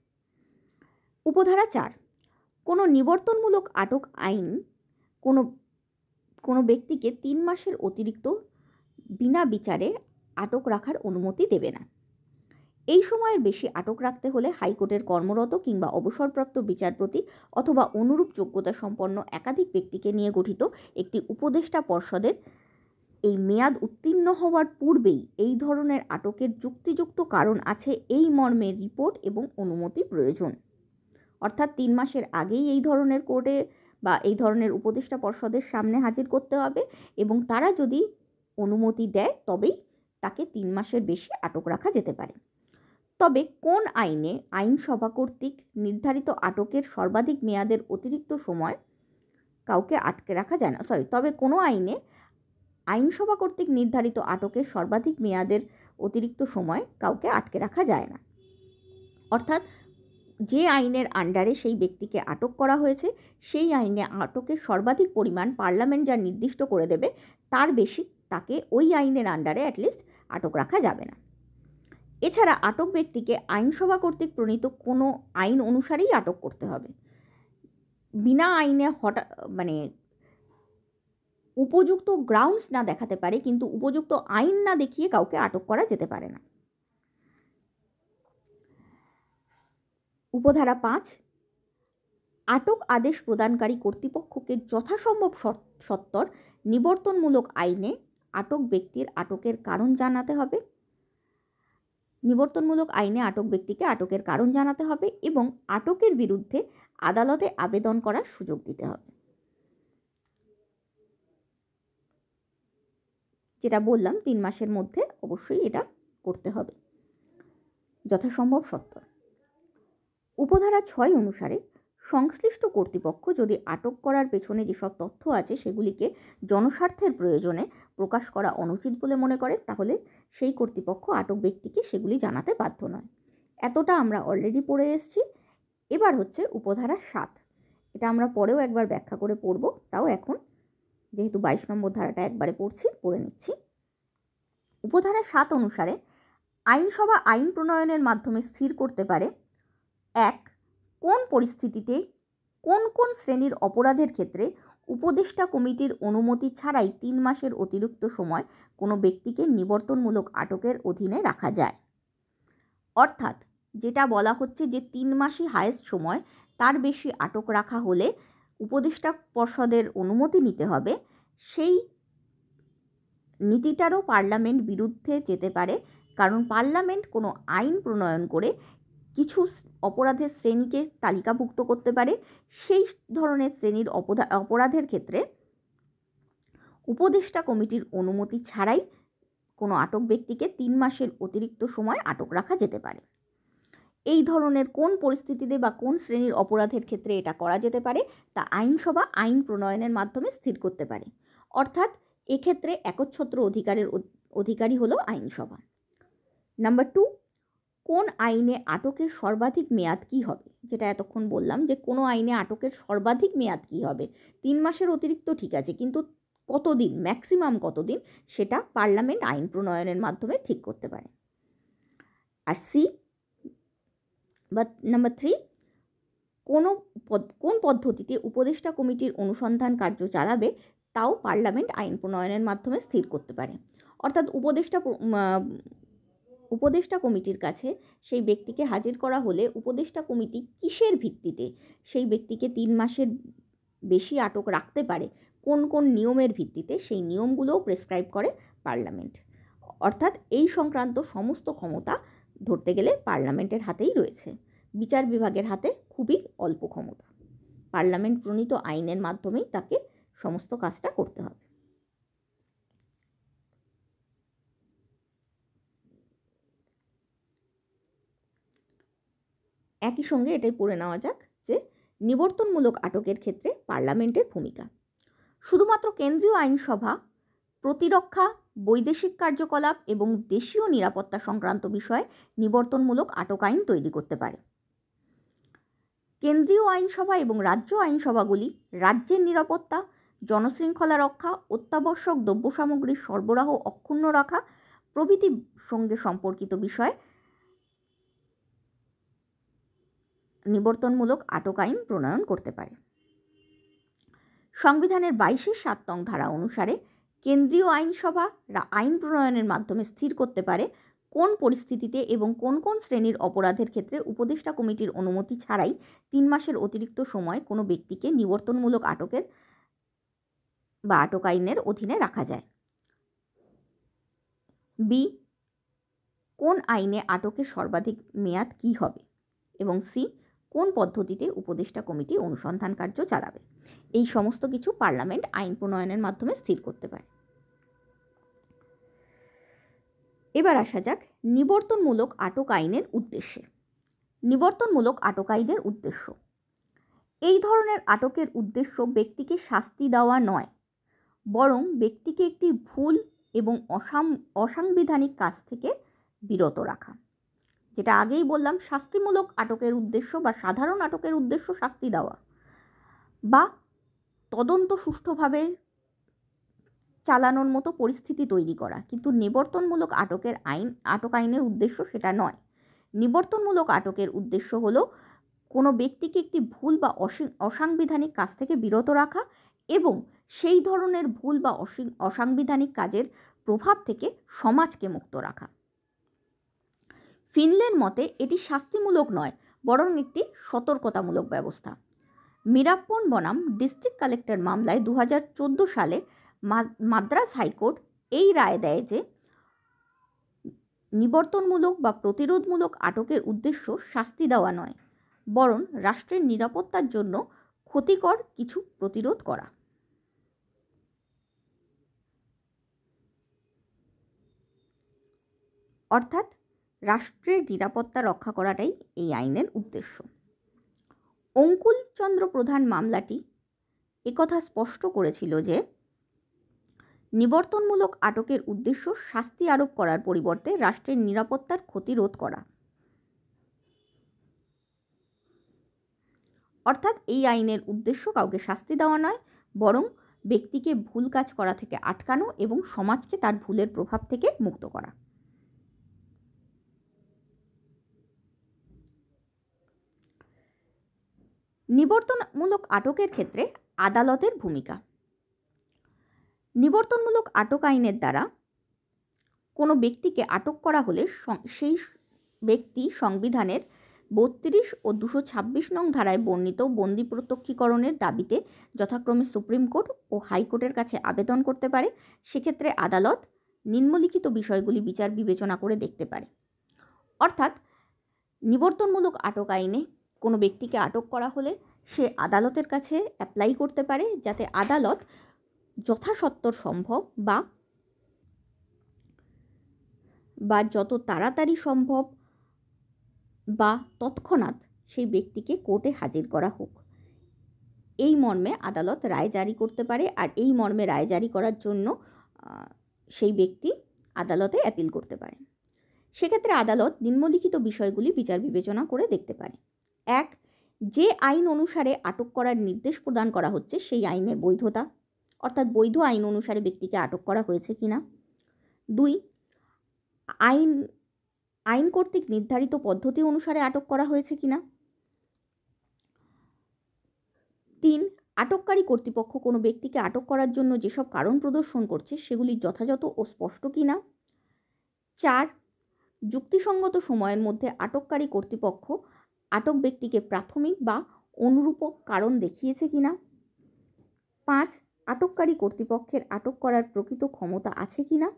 উপধারা 4, কোনো নিবর্তনমূলক আটক আইন কোনো ব্যক্তিকে 3 মাসের অতিরিক্ত বিনা বিচারে আটক রাখার অনুমতি দেবে না। এই সময়ের বেশি আটক রাখতে হলে হাইকোর্টের কর্মরত কিংবা অবসরপ্রাপ্ত বিচারপতি অথবা অনুরূপ যোগ্যতা সম্পন্ন একাধিক ব্যক্তিকে নিয়ে গঠিত একটি উপদেষ্টা পর্ষদের এই মেয়াদ উত্তীর্ণ হওয়ার পূর্বেই এই ধরনের আটকের যুক্তিযুক্ত কারণ আছে এই মর্মে রিপোর্ট এবং অনুমতি প্রয়োজন। অর্থাৎ 3 মাসের আগেই এই ধরনের কোর্টে বা এই ধরনের উপদেষ্টা পর্ষদের সামনে হাজির করতে হবে, এবং তারা যদি অনুমতি দেয় তবেই তাকে 3 মাসের বেশি আটক রাখা যেতে পারে। তবে কোন আইনে আইনসভা কর্তৃক নির্ধারিত আটকের সর্বাধিক মেয়াদের অতিরিক্ত সময় কাউকে আটকে রাখা যায় না। তবে কোনো আইনে আইনসভা কর্তৃক নির্ধারিত আটকের সর্বাধিক মেয়াদের অতিরিক্ত সময় কাউকে আটকে রাখা যায় না। অর্থাৎ যে আইনের আন্ডারে সেই ব্যক্তিকে আটক করা হয়েছে সেই আইনে আটকের সর্বাধিক পরিমাণ পার্লামেন্ট যা নির্দিষ্ট করে দেবে তার বেশি তাকে ওই আইনের আন্ডারে অ্যাটলিস্ট আটক রাখা যাবে না। এছাড়া আটক ব্যক্তিকে আইনসভা কর্তৃক প্রণীত কোনো আইন অনুসারেই আটক করতে হবে। বিনা আইনে উপযুক্ত গ্রাউন্ডস না দেখাতে পারে, কিন্তু উপযুক্ত আইন না দেখিয়ে কাউকে আটক করা যেতে পারে না। উপধারা 5, আটক আদেশ প্রদানকারী কর্তৃপক্ষকে যথাসম্ভব সত্বর নিবর্তনমূলক আইনে আটক ব্যক্তির আটকের কারণ জানাতে হবে। নিবর্তনমূলক আইনে আটক ব্যক্তিকে আটকের কারণ জানাতে হবে এবং আটকের বিরুদ্ধে আদালতে আবেদন করার সুযোগ দিতে হবে। যেটা বললাম 3 মাসের মধ্যে অবশ্যই এটা করতে হবে, যথাসম্ভব সত্বর। উপধারা 6 অনুসারে সংশ্লিষ্ট কর্তৃপক্ষ যদি আটক করার পেছনে যেসব তথ্য আছে সেগুলিকে জনস্বার্থের প্রয়োজনে প্রকাশ করা অনুচিত বলে মনে করে, তাহলে সেই কর্তৃপক্ষ আটক ব্যক্তিকে সেগুলি জানাতে বাধ্য নয়। এতটা আমরা অলরেডি পড়ে এসেছি। এবার হচ্ছে উপধারা 7। এটা আমরা পরেও একবার ব্যাখ্যা করে পড়ব, তাও এখন যেহেতু 22 নম্বর ধারাটা একবারে পড়ে নিচ্ছি। উপধারা 7 অনুসারে আইনসভা আইন প্রণয়নের মাধ্যমে স্থির করতে পারে: 1. কোন পরিস্থিতিতে কোন কোন শ্রেণীর অপরাধের ক্ষেত্রে উপদেষ্টা কমিটির অনুমতি ছাড়াই 3 মাসের অতিরিক্ত সময় কোনো ব্যক্তিকে নিবর্তনমূলক আটকের অধীনে রাখা যায়। অর্থাৎ যেটা বলা হচ্ছে যে 3 মাসই হায়েস্ট সময়, তার বেশি আটক রাখা হলে উপদেষ্টা পর্ষদের অনুমতি নিতে হবে, সেই নীতিটারও পার্লামেন্ট বিরুদ্ধে যেতে পারে। কারণ পার্লামেন্ট কোনো আইন প্রণয়ন করে কিছু অপরাধের শ্রেণীকে তালিকাভুক্ত করতে পারে, সেই ধরনের শ্রেণীর অপরাধের ক্ষেত্রে উপদেষ্টা কমিটির অনুমতি ছাড়াই কোনো আটক ব্যক্তিকে 3 মাসের অতিরিক্ত সময় আটক রাখা যেতে পারে। এই ধরনের কোন পরিস্থিতিতে বা কোন শ্রেণীর অপরাধের ক্ষেত্রে এটা করা যেতে পারে তা আইনসভা আইন প্রণয়নের মাধ্যমে স্থির করতে পারে। অর্থাৎ এক্ষেত্রে একচ্ছত্র অধিকারী হলো আইনসভা। নাম্বার 2, কোন আইনে আটকের সর্বাধিক মেয়াদ কী হবে? যেটা এতক্ষণ বললাম যে কোনো আইনে আটকের সর্বাধিক মেয়াদ কী হবে। 3 মাসের অতিরিক্ত ঠিক আছে, কিন্তু কতদিন, ম্যাক্সিমাম কতদিন, সেটা পার্লামেন্ট আইন প্রণয়নের মাধ্যমে ঠিক করতে পারে। আর সি বা নাম্বার 3, কোন পদ্ধতিতে উপদেষ্টা কমিটির অনুসন্ধান কার্য চালাবে তাও পার্লামেন্ট আইন প্রণয়নের মাধ্যমে স্থির করতে পারে। অর্থাৎ উপদেষ্টা কমিটির কাছে সেই ব্যক্তিকে হাজির করা হলে উপদেষ্টা কমিটি কিসের ভিত্তিতে সেই ব্যক্তিকে 3 মাসের বেশি আটক রাখতে পারে, কোন কোন নিয়মের ভিত্তিতে, সেই নিয়মগুলোও প্রেসক্রাইব করে পার্লামেন্ট। অর্থাৎ এই সংক্রান্ত সমস্ত ক্ষমতা ধরতে গেলে পার্লামেন্টের হাতেই রয়েছে। বিচার বিভাগের হাতে খুবই অল্প ক্ষমতা। পার্লামেন্ট প্রণীত আইনের মাধ্যমেই তাকে সমস্ত কাজটা করতে হবে। একই সঙ্গে এটাই পড়ে নেওয়া যাক যে নিবর্তনমূলক আটকের ক্ষেত্রে পার্লামেন্টের ভূমিকা। শুধুমাত্র কেন্দ্রীয় আইনসভা প্রতিরক্ষা, বৈদেশিক কার্যকলাপ এবং দেশীয় নিরাপত্তা সংক্রান্ত বিষয়ে নিবর্তনমূলক আটক আইন তৈরি করতে পারে। কেন্দ্রীয় আইনসভা এবং রাজ্য আইনসভাগুলি রাজ্যের নিরাপত্তা, জনশৃঙ্খলা রক্ষা, অত্যাবশ্যক দ্রব্য সামগ্রীর সরবরাহ অক্ষুণ্ণ রাখা প্রভৃতির সঙ্গে সম্পর্কিত বিষয়ে নিবর্তনমূলক আটক আইন প্রণয়ন করতে পারে। সংবিধানের 22-7 নং ধারা অনুসারে কেন্দ্রীয় আইনসভা আইন প্রণয়নের মাধ্যমে স্থির করতে পারে কোন পরিস্থিতিতে এবং কোন কোন শ্রেণীর অপরাধের ক্ষেত্রে উপদেষ্টা কমিটির অনুমতি ছাড়াই 3 মাসের অতিরিক্ত সময় কোনো ব্যক্তিকে নিবর্তনমূলক আটকের বা আটক আইনের অধীনে রাখা যায়। বি, কোন আইনে আটকের সর্বাধিক মেয়াদ কী হবে, এবং সি, কোন পদ্ধতিতে উপদেষ্টা কমিটি অনুসন্ধান কার্য চালাবে। এই সমস্ত কিছু পার্লামেন্ট আইন প্রণয়নের মাধ্যমে স্থির করতে পারে। এবার আসা যাক নিবর্তনমূলক আটক আইনের উদ্দেশ্যে। নিবর্তনমূলক আটক আইনের উদ্দেশ্য: এই ধরনের আটকের উদ্দেশ্য ব্যক্তিকে শাস্তি দেওয়া নয়, বরং ব্যক্তিকে একটি ভুল এবং অসাংবিধানিক কাজ থেকে বিরত রাখা। যেটা আগেই বললাম, শাস্তিমূলক আটকের উদ্দেশ্য বা সাধারণ আটকের উদ্দেশ্য শাস্তি দেওয়া বা তদন্ত সুষ্ঠুভাবে চালানোর মতো পরিস্থিতি তৈরি করা, কিন্তু নিবর্তনমূলক আটক আইনের উদ্দেশ্য সেটা নয়। নিবর্তনমূলক আটকের উদ্দেশ্য হলো কোনো ব্যক্তিকে একটি ভুল বা অসাংবিধানিক কাজ থেকে বিরত রাখা এবং সেই ধরনের ভুল বা অসাংবিধানিক কাজের প্রভাব থেকে সমাজকে মুক্ত রাখা। ফিনল্যান্ড মতে এটি শাস্তিমূলক নয়, বরং একটি সতর্কতামূলক ব্যবস্থা। মীরাপ্পন বনাম ডিস্ট্রিক্ট কালেক্টর মামলায় 2014 সালে মাদ্রাজ হাইকোর্ট এই রায় দেয় যে নিবর্তনমূলক বা প্রতিরোধমূলক আটকের উদ্দেশ্য শাস্তি দেওয়া নয়, বরং রাষ্ট্রের নিরাপত্তার জন্য ক্ষতিকর কিছু প্রতিরোধ করা। অর্থাৎ রাষ্ট্রের নিরাপত্তা রক্ষা করাটাই এই আইনের উদ্দেশ্য। অঙ্কুলচন্দ্র প্রধান মামলাটি একথা স্পষ্ট করেছিল যে নিবর্তনমূলক আটকের উদ্দেশ্য শাস্তি আরোপ করার পরিবর্তে রাষ্ট্রের নিরাপত্তার ক্ষতি রোধ করা। অর্থাৎ এই আইনের উদ্দেশ্য কাউকে শাস্তি দেওয়া নয়, বরং ব্যক্তিকে ভুল কাজ করা থেকে আটকানো এবং সমাজকে তার ভুলের প্রভাব থেকে মুক্ত করা। নিবর্তনমূলক আটকের ক্ষেত্রে আদালতের ভূমিকা। নিবর্তনমূলক আটক আইনের দ্বারা কোনো ব্যক্তিকে আটক করা হলে সেই ব্যক্তি সংবিধানের 32 ও 226 নং ধারায় বর্ণিত বন্দি প্রত্যক্ষীকরণের দাবিতে যথাক্রমে সুপ্রিম কোর্ট ও হাইকোর্টের কাছে আবেদন করতে পারে। সেক্ষেত্রে আদালত নিম্নলিখিত বিষয়গুলি বিচার বিবেচনা করে দেখতে পারে। অর্থাৎ নিবর্তনমূলক আটক আইনে কোনো ব্যক্তিকে আটক করা হলে সে আদালতের কাছে অ্যাপ্লাই করতে পারে, যাতে আদালত যথাসত্বর সম্ভব বা যত তাড়াতাড়ি সম্ভব বা তৎক্ষণাৎ সেই ব্যক্তিকে কোর্টে হাজির করা হোক, এই মর্মে আদালত রায় জারি করতে পারে। আর এই মর্মে রায় জারি করার জন্য সেই ব্যক্তি আদালতে অ্যাপিল করতে পারে। সেক্ষেত্রে আদালত নিম্নলিখিত বিষয়গুলি বিচার বিবেচনা করে দেখতে পারে। 1, যে আইন অনুসারে আটক করার নির্দেশ প্রদান করা হচ্ছে সেই আইনের বৈধতা। অর্থাৎ বৈধ আইন অনুসারে ব্যক্তিকে আটক করা হয়েছে কিনা। 2, আইন কর্তৃক নির্ধারিত পদ্ধতি অনুসারে আটক করা হয়েছে কিনা। 3, আটককারী কর্তৃপক্ষ কোনো ব্যক্তিকে আটক করার জন্য যেসব কারণ প্রদর্শন করছে সেগুলি যথাযথ ও স্পষ্ট কিনা। 4, যুক্তিসঙ্গত সময়ের মধ্যে আটককারী কর্তৃপক্ষ আটক ব্যক্তিকে প্রাথমিক বা অনুরূপক কারণ দেখিয়েছে কিনা। 5, আটককারী কর্তৃপক্ষের আটক করার প্রকৃত ক্ষমতা আছে কিনা।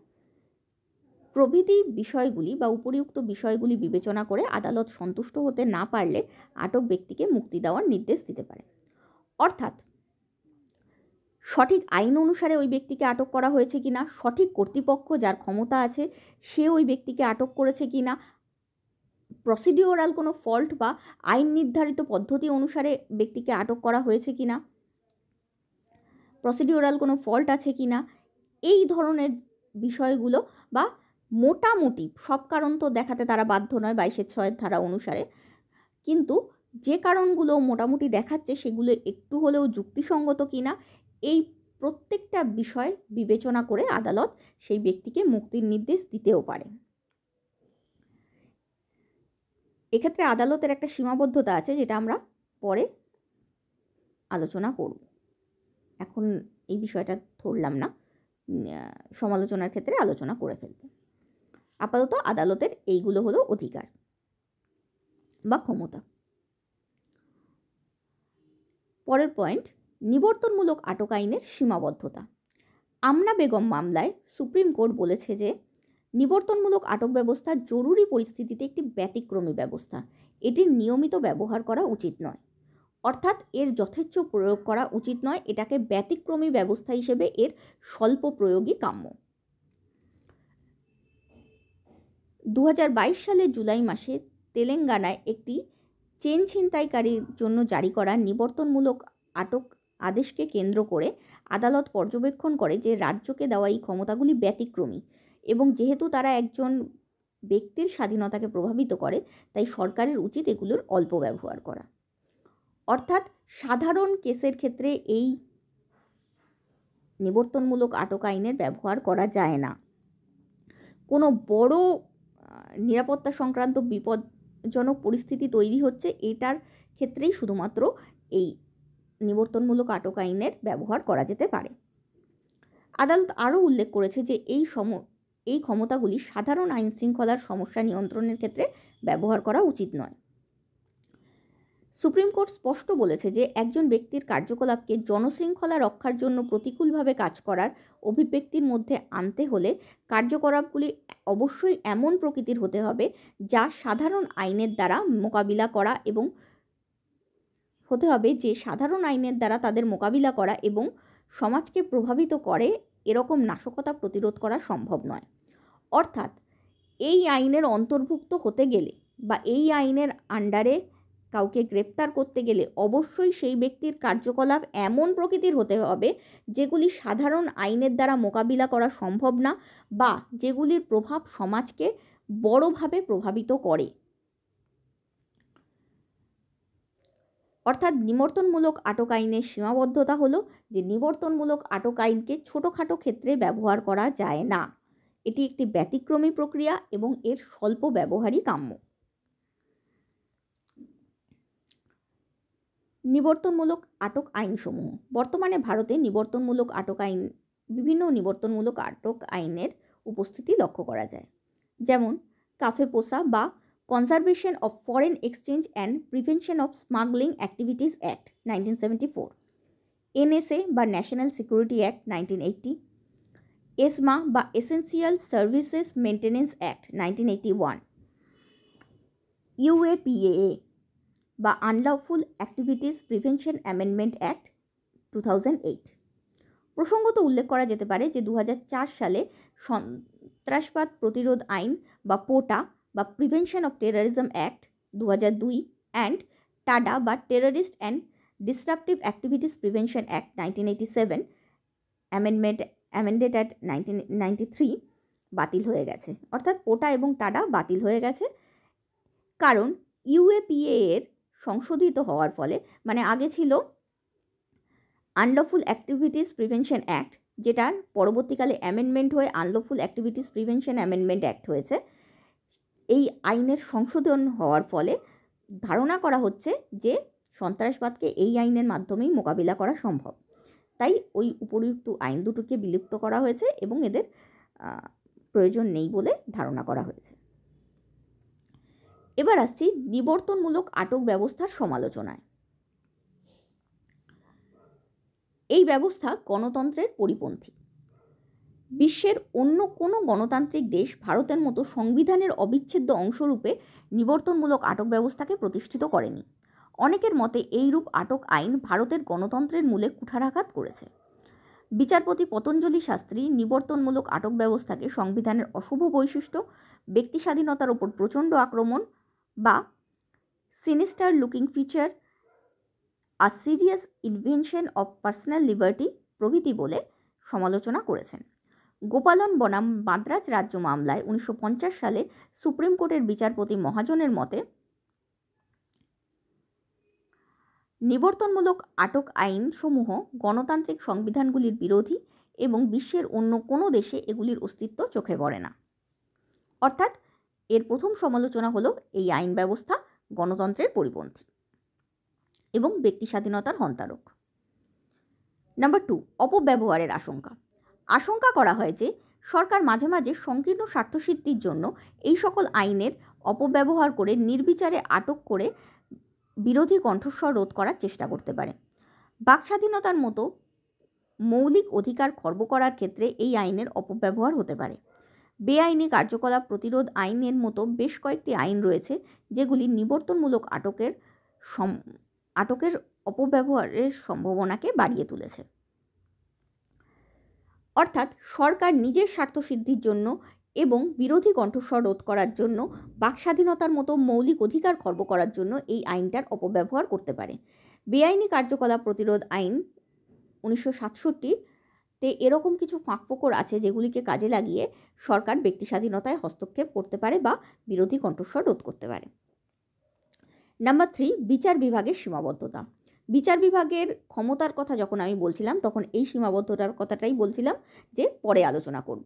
প্রভৃতি বিষয়গুলি বা উপরিউক্ত বিষয়গুলি বিবেচনা করে আদালত সন্তুষ্ট হতে না পারলে আটক ব্যক্তিকে মুক্তি দেওয়ার নির্দেশ দিতে পারে। অর্থাৎ সঠিক আইন অনুসারে ওই ব্যক্তিকে আটক করা হয়েছে কিনা, সঠিক কর্তৃপক্ষ যার ক্ষমতা আছে সে ওই ব্যক্তিকে আটক করেছে কিনা, প্রসিডিওরাল কোনো ফল্ট বা আইন নির্ধারিত পদ্ধতি অনুসারে ব্যক্তিকে আটক করা হয়েছে কিনা, প্রসিডিওরাল কোনো ফল্ট আছে কিনা, এই ধরনের বিষয়গুলো বা মোটামুটি সব কারণ তো দেখাতে তারা বাধ্য নয় 22(6) ধারা অনুসারে, কিন্তু যে কারণগুলো মোটামুটি দেখাচ্ছে সেগুলো একটু হলেও যুক্তিসঙ্গত কিনা এই প্রত্যেকটা বিষয় বিবেচনা করে আদালত সেই ব্যক্তিকে মুক্তির নির্দেশ দিতেও পারে। এক্ষেত্রে আদালতের একটা সীমাবদ্ধতা আছে যেটা আমরা পরে আলোচনা করব, এখন এই বিষয়টা ধরলাম না, সমালোচনার ক্ষেত্রে আলোচনা করে ফেলব। আপাতত আদালতের এইগুলো হলো অধিকার বা ক্ষমতা। পরের পয়েন্ট, নিবর্তনমূলক আটক আইনের সীমাবদ্ধতা। আমনা বেগম মামলায় সুপ্রিম কোর্ট বলেছে যে নিবর্তনমূলক আটক ব্যবস্থা জরুরি পরিস্থিতিতে একটি ব্যতিক্রমী ব্যবস্থা, এটির নিয়মিত ব্যবহার করা উচিত নয়। অর্থাৎ এর যথেচ্ছ প্রয়োগ করা উচিত নয়, এটাকে ব্যতিক্রমী ব্যবস্থা হিসেবে এর স্বল্প প্রয়োগই কাম্য। 2022 সালের জুলাই মাসে তেলেঙ্গানায় একটি চেন ছিনতাইকারীর জন্য জারি করা নিবর্তনমূলক আটক আদেশকে কেন্দ্র করে আদালত পর্যবেক্ষণ করে যে রাজ্যকে দেওয়া এই ক্ষমতাগুলি ব্যতিক্রমী এবং যেহেতু তারা একজন ব্যক্তির স্বাধীনতাকে প্রভাবিত করে তাই সরকারের উচিত এগুলোর অল্প ব্যবহার করা। অর্থাৎ সাধারণ কেসের ক্ষেত্রে এই নিবর্তনমূলক আটক আইনের ব্যবহার করা যায় না। কোনো বড় নিরাপত্তা সংক্রান্ত বিপজ্জনক পরিস্থিতি তৈরি হচ্ছে, এটার ক্ষেত্রেই শুধুমাত্র এই নিবর্তনমূলক আটক আইনের ব্যবহার করা যেতে পারে। আদালত আরও উল্লেখ করেছে যে এই ক্ষমতাগুলি সাধারণ আইন শৃঙ্খলার সমস্যা নিয়ন্ত্রণের ক্ষেত্রে ব্যবহার করা উচিত নয়। সুপ্রিম কোর্ট স্পষ্ট বলেছে যে একজন ব্যক্তির কার্যকলাপকে জনশৃঙ্খলা রক্ষার জন্য প্রতিকূলভাবে কাজ করার অভিব্যক্তির মধ্যে আনতে হলে কার্যকলাপগুলি অবশ্যই এমন প্রকৃতির হতে হবে যা সাধারণ আইনের দ্বারা মোকাবিলা করা এবং হতে হবে যে সাধারণ আইনের দ্বারা তাদের মোকাবিলা করা এবং সমাজকে প্রভাবিত করে এরকম নাশকতা প্রতিরোধ করা সম্ভব নয়। অর্থাৎ এই আইনের অন্তর্ভুক্ত হতে গেলে বা এই আইনের আন্ডারে কাউকে গ্রেপ্তার করতে গেলে অবশ্যই সেই ব্যক্তির কার্যকলাপ এমন প্রকৃতির হতে হবে যেগুলি সাধারণ আইনের দ্বারা মোকাবিলা করা সম্ভব না বা যেগুলির প্রভাব সমাজকে বড়ভাবে প্রভাবিত করে। অর্থাৎ নিবর্তনমূলক আটক আইনের সীমাবদ্ধতা হলো যে নিবর্তনমূলক আটক আইনকে ছোটোখাটো ক্ষেত্রে ব্যবহার করা যায় না, এটি একটি ব্যতিক্রমী প্রক্রিয়া এবং এর স্বল্প ব্যবহারই কাম্য। নিবর্তনমূলক আটক আইনসমূহ। বর্তমানে ভারতে বিভিন্ন নিবর্তনমূলক আটক আইনের উপস্থিতি লক্ষ্য করা যায়, যেমন কাফে পোসা বা conservation of foreign exchange and prevention of smuggling activities act 1974, NSA বা ন্যাশনাল সিকিউরিটি অ্যাক্ট 1980, এসমা বা এসেন্সিয়াল সার্ভিসেস মেনটেন্যান্স অ্যাক্ট 1981, ইউএপিএএ বা unlawful activities prevention amendment act 2008। প্রসঙ্গত উল্লেখ করা যেতে পারে যে 2004 সালে সন্ত্রাসবাদ প্রতিরোধ আইন বা পোটা বা prevention of terrorism act 2002 and TADA বা terrorist and disruptive activities prevention act 1987 amended at 1993 বাতিল হয়ে গেছে। অর্থাৎ পোটা এবং টাডা বাতিল হয়ে গেছে কারণ ইউএপিএ এর সংশোধিত হওয়ার ফলে, মানে আগে ছিল আনলফুল অ্যাক্টিভিটিস প্রিভেনশন অ্যাক্ট, যেটার পরবর্তীকালে অ্যামেন্ডমেন্ট হয়ে unlawful activities prevention amendment act হয়েছে। এই আইনের সংশোধন হওয়ার ফলে ধারণা করা হচ্ছে যে সন্ত্রাসবাদকে এই আইনের মাধ্যমেই মোকাবিলা করা সম্ভব। তাই ওই উপযুক্ত আইন দুটোকে বিলুপ্ত করা হয়েছে এবং এদের প্রয়োজন নেই বলে ধারণা করা হয়েছে। এবার আসছি নিবর্তনমূলক আটক ব্যবস্থার সমালোচনায়। এই ব্যবস্থা গণতন্ত্রের পরিপন্থী। বিশ্বের অন্য কোনো গণতান্ত্রিক দেশ ভারতের মতো সংবিধানের অবিচ্ছেদ্য অংশরূপে নিবর্তনমূলক আটক ব্যবস্থাকে প্রতিষ্ঠিত করেনি। অনেকের মতে এইরূপ আটক আইন ভারতের গণতন্ত্রের মূলে কুঠারাঘাত করেছে। বিচারপতি পতঞ্জলি শাস্ত্রী নিবর্তনমূলক আটক ব্যবস্থাকে সংবিধানের অশুভ বৈশিষ্ট্য, ব্যক্তি স্বাধীনতার ওপর প্রচণ্ড আক্রমণ বা sinister looking feature, a serious invention of personal liberty প্রভৃতি বলে সমালোচনা করেছেন। গোপালন বনাম মাদ্রাজ রাজ্য মামলায় 1950 সালে সুপ্রিম কোর্টের বিচারপতি মহাজনের মতে নিবর্তনমূলক আটক আইনসমূহ গণতান্ত্রিক সংবিধানগুলির বিরোধী এবং বিশ্বের অন্য কোনো দেশে এগুলির অস্তিত্ব চোখে পড়ে না। অর্থাৎ এর প্রথম সমালোচনা হলো এই আইন ব্যবস্থা গণতন্ত্রের পরিপন্থী এবং ব্যক্তি স্বাধীনতার হন্তারক। নাম্বার 2, অপব্যবহারের আশঙ্কা করা হয় যে সরকার মাঝে মাঝে সংকীর্ণ স্বার্থসিদ্ধির জন্য এই সকল আইনের অপব্যবহার করে নির্বিচারে আটক করে বিরোধী কণ্ঠস্বর রোধ করার চেষ্টা করতে পারে। বাকস্বাধীনতার মতো মৌলিক অধিকার খর্ব করার ক্ষেত্রে এই আইনের অপব্যবহার হতে পারে। বেআইনি কার্যকলাপ প্রতিরোধ আইনের মতো বেশ কয়েকটি আইন রয়েছে যেগুলি নিবর্তনমূলক আটকের অপব্যবহারের সম্ভাবনাকে বাড়িয়ে তুলেছে। অর্থাৎ সরকার নিজের স্বার্থসিদ্ধির জন্য এবং বিরোধী কণ্ঠস্বর রোধ করার জন্য, বাকস্বাধীনতার মতো মৌলিক অধিকার খর্ব করার জন্য এই আইনটার অপব্যবহার করতে পারে। বেআইনি কার্যকলাপ প্রতিরোধ আইন 1967-তে এরকম কিছু ফাঁকফোকর আছে যেগুলিকে কাজে লাগিয়ে সরকার ব্যক্তি স্বাধীনতায় হস্তক্ষেপ করতে পারে বা বিরোধী কণ্ঠস্বর রোধ করতে পারে। নাম্বার 3, বিচার বিভাগের সীমাবদ্ধতা। বিচার বিভাগের ক্ষমতার কথা যখন আমি বলছিলাম তখন এই সীমাবদ্ধতার কথাটাই বলছিলাম যে পরে আলোচনা করব।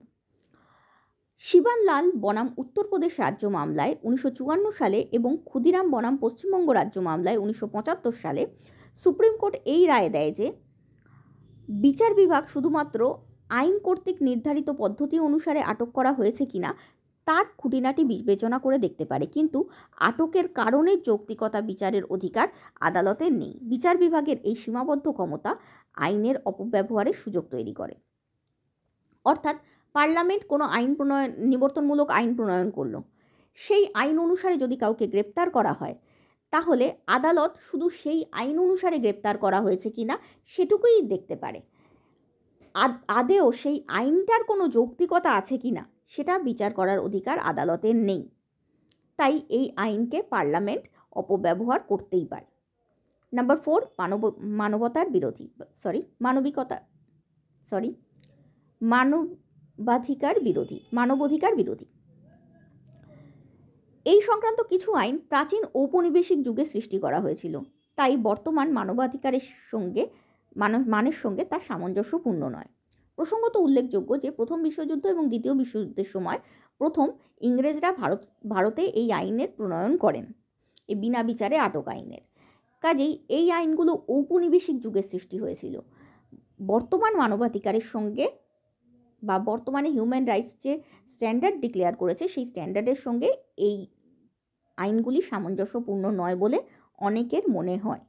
শিবানলাল বনাম উত্তরপ্রদেশ রাজ্য মামলায় 1954 সালে এবং ক্ষুদিরাম বনাম পশ্চিমবঙ্গ রাজ্য মামলায় 1975 সালে সুপ্রিম কোর্ট এই রায় দেয় যে বিচার বিভাগ শুধুমাত্র আইন কর্তৃক নির্ধারিত পদ্ধতি অনুসারে আটক করা হয়েছে কিনা তার খুঁটিনাটি বিবেচনা করে দেখতে পারে, কিন্তু আটকের কারণে যৌক্তিকতা বিচারের অধিকার আদালতের নেই। বিচার বিভাগের এই সীমাবদ্ধ ক্ষমতা আইনের অপব্যবহারের সুযোগ তৈরি করে। অর্থাৎ পার্লামেন্ট কোনো নিবর্তনমূলক আইন প্রণয়ন করলো, সেই আইন অনুসারে যদি কাউকে গ্রেপ্তার করা হয় তাহলে আদালত শুধু সেই আইন অনুসারে গ্রেপ্তার করা হয়েছে কিনা সেটুকুই দেখতে পারে, আদেও সেই আইনটার কোনো যৌক্তিকতা আছে কিনা সেটা বিচার করার অধিকার আদালতের নেই। তাই এই আইনকে পার্লামেন্ট অপব্যবহার করতেই পারে। নাম্বার 4, মানবাধিকার বিরোধী। এই সংক্রান্ত কিছু আইন প্রাচীন ঔপনিবেশিক যুগে সৃষ্টি করা হয়েছিল, তাই বর্তমান মানবাধিকারের মানের সঙ্গে তা সামঞ্জস্যপূর্ণ নয়। প্রসঙ্গত উল্লেখযোগ্য যে প্রথম বিশ্বযুদ্ধ এবং দ্বিতীয় বিশ্বযুদ্ধের সময় প্রথম ইংরেজরা ভারতে এই আইনের প্রণয়ন করেন, এই বিনা বিচারে আটক আইনের। কাজেই এই আইনগুলো ঔপনিবেশিক যুগে সৃষ্টি হয়েছিল। বর্তমান মানবাধিকারের সঙ্গে বা বর্তমানে হিউম্যান রাইটস যে স্ট্যান্ডার্ড ডিক্লেয়ার করেছে সেই স্ট্যান্ডার্ডের সঙ্গে এই আইনগুলি সামঞ্জস্যপূর্ণ নয় বলে অনেকের মনে হয়।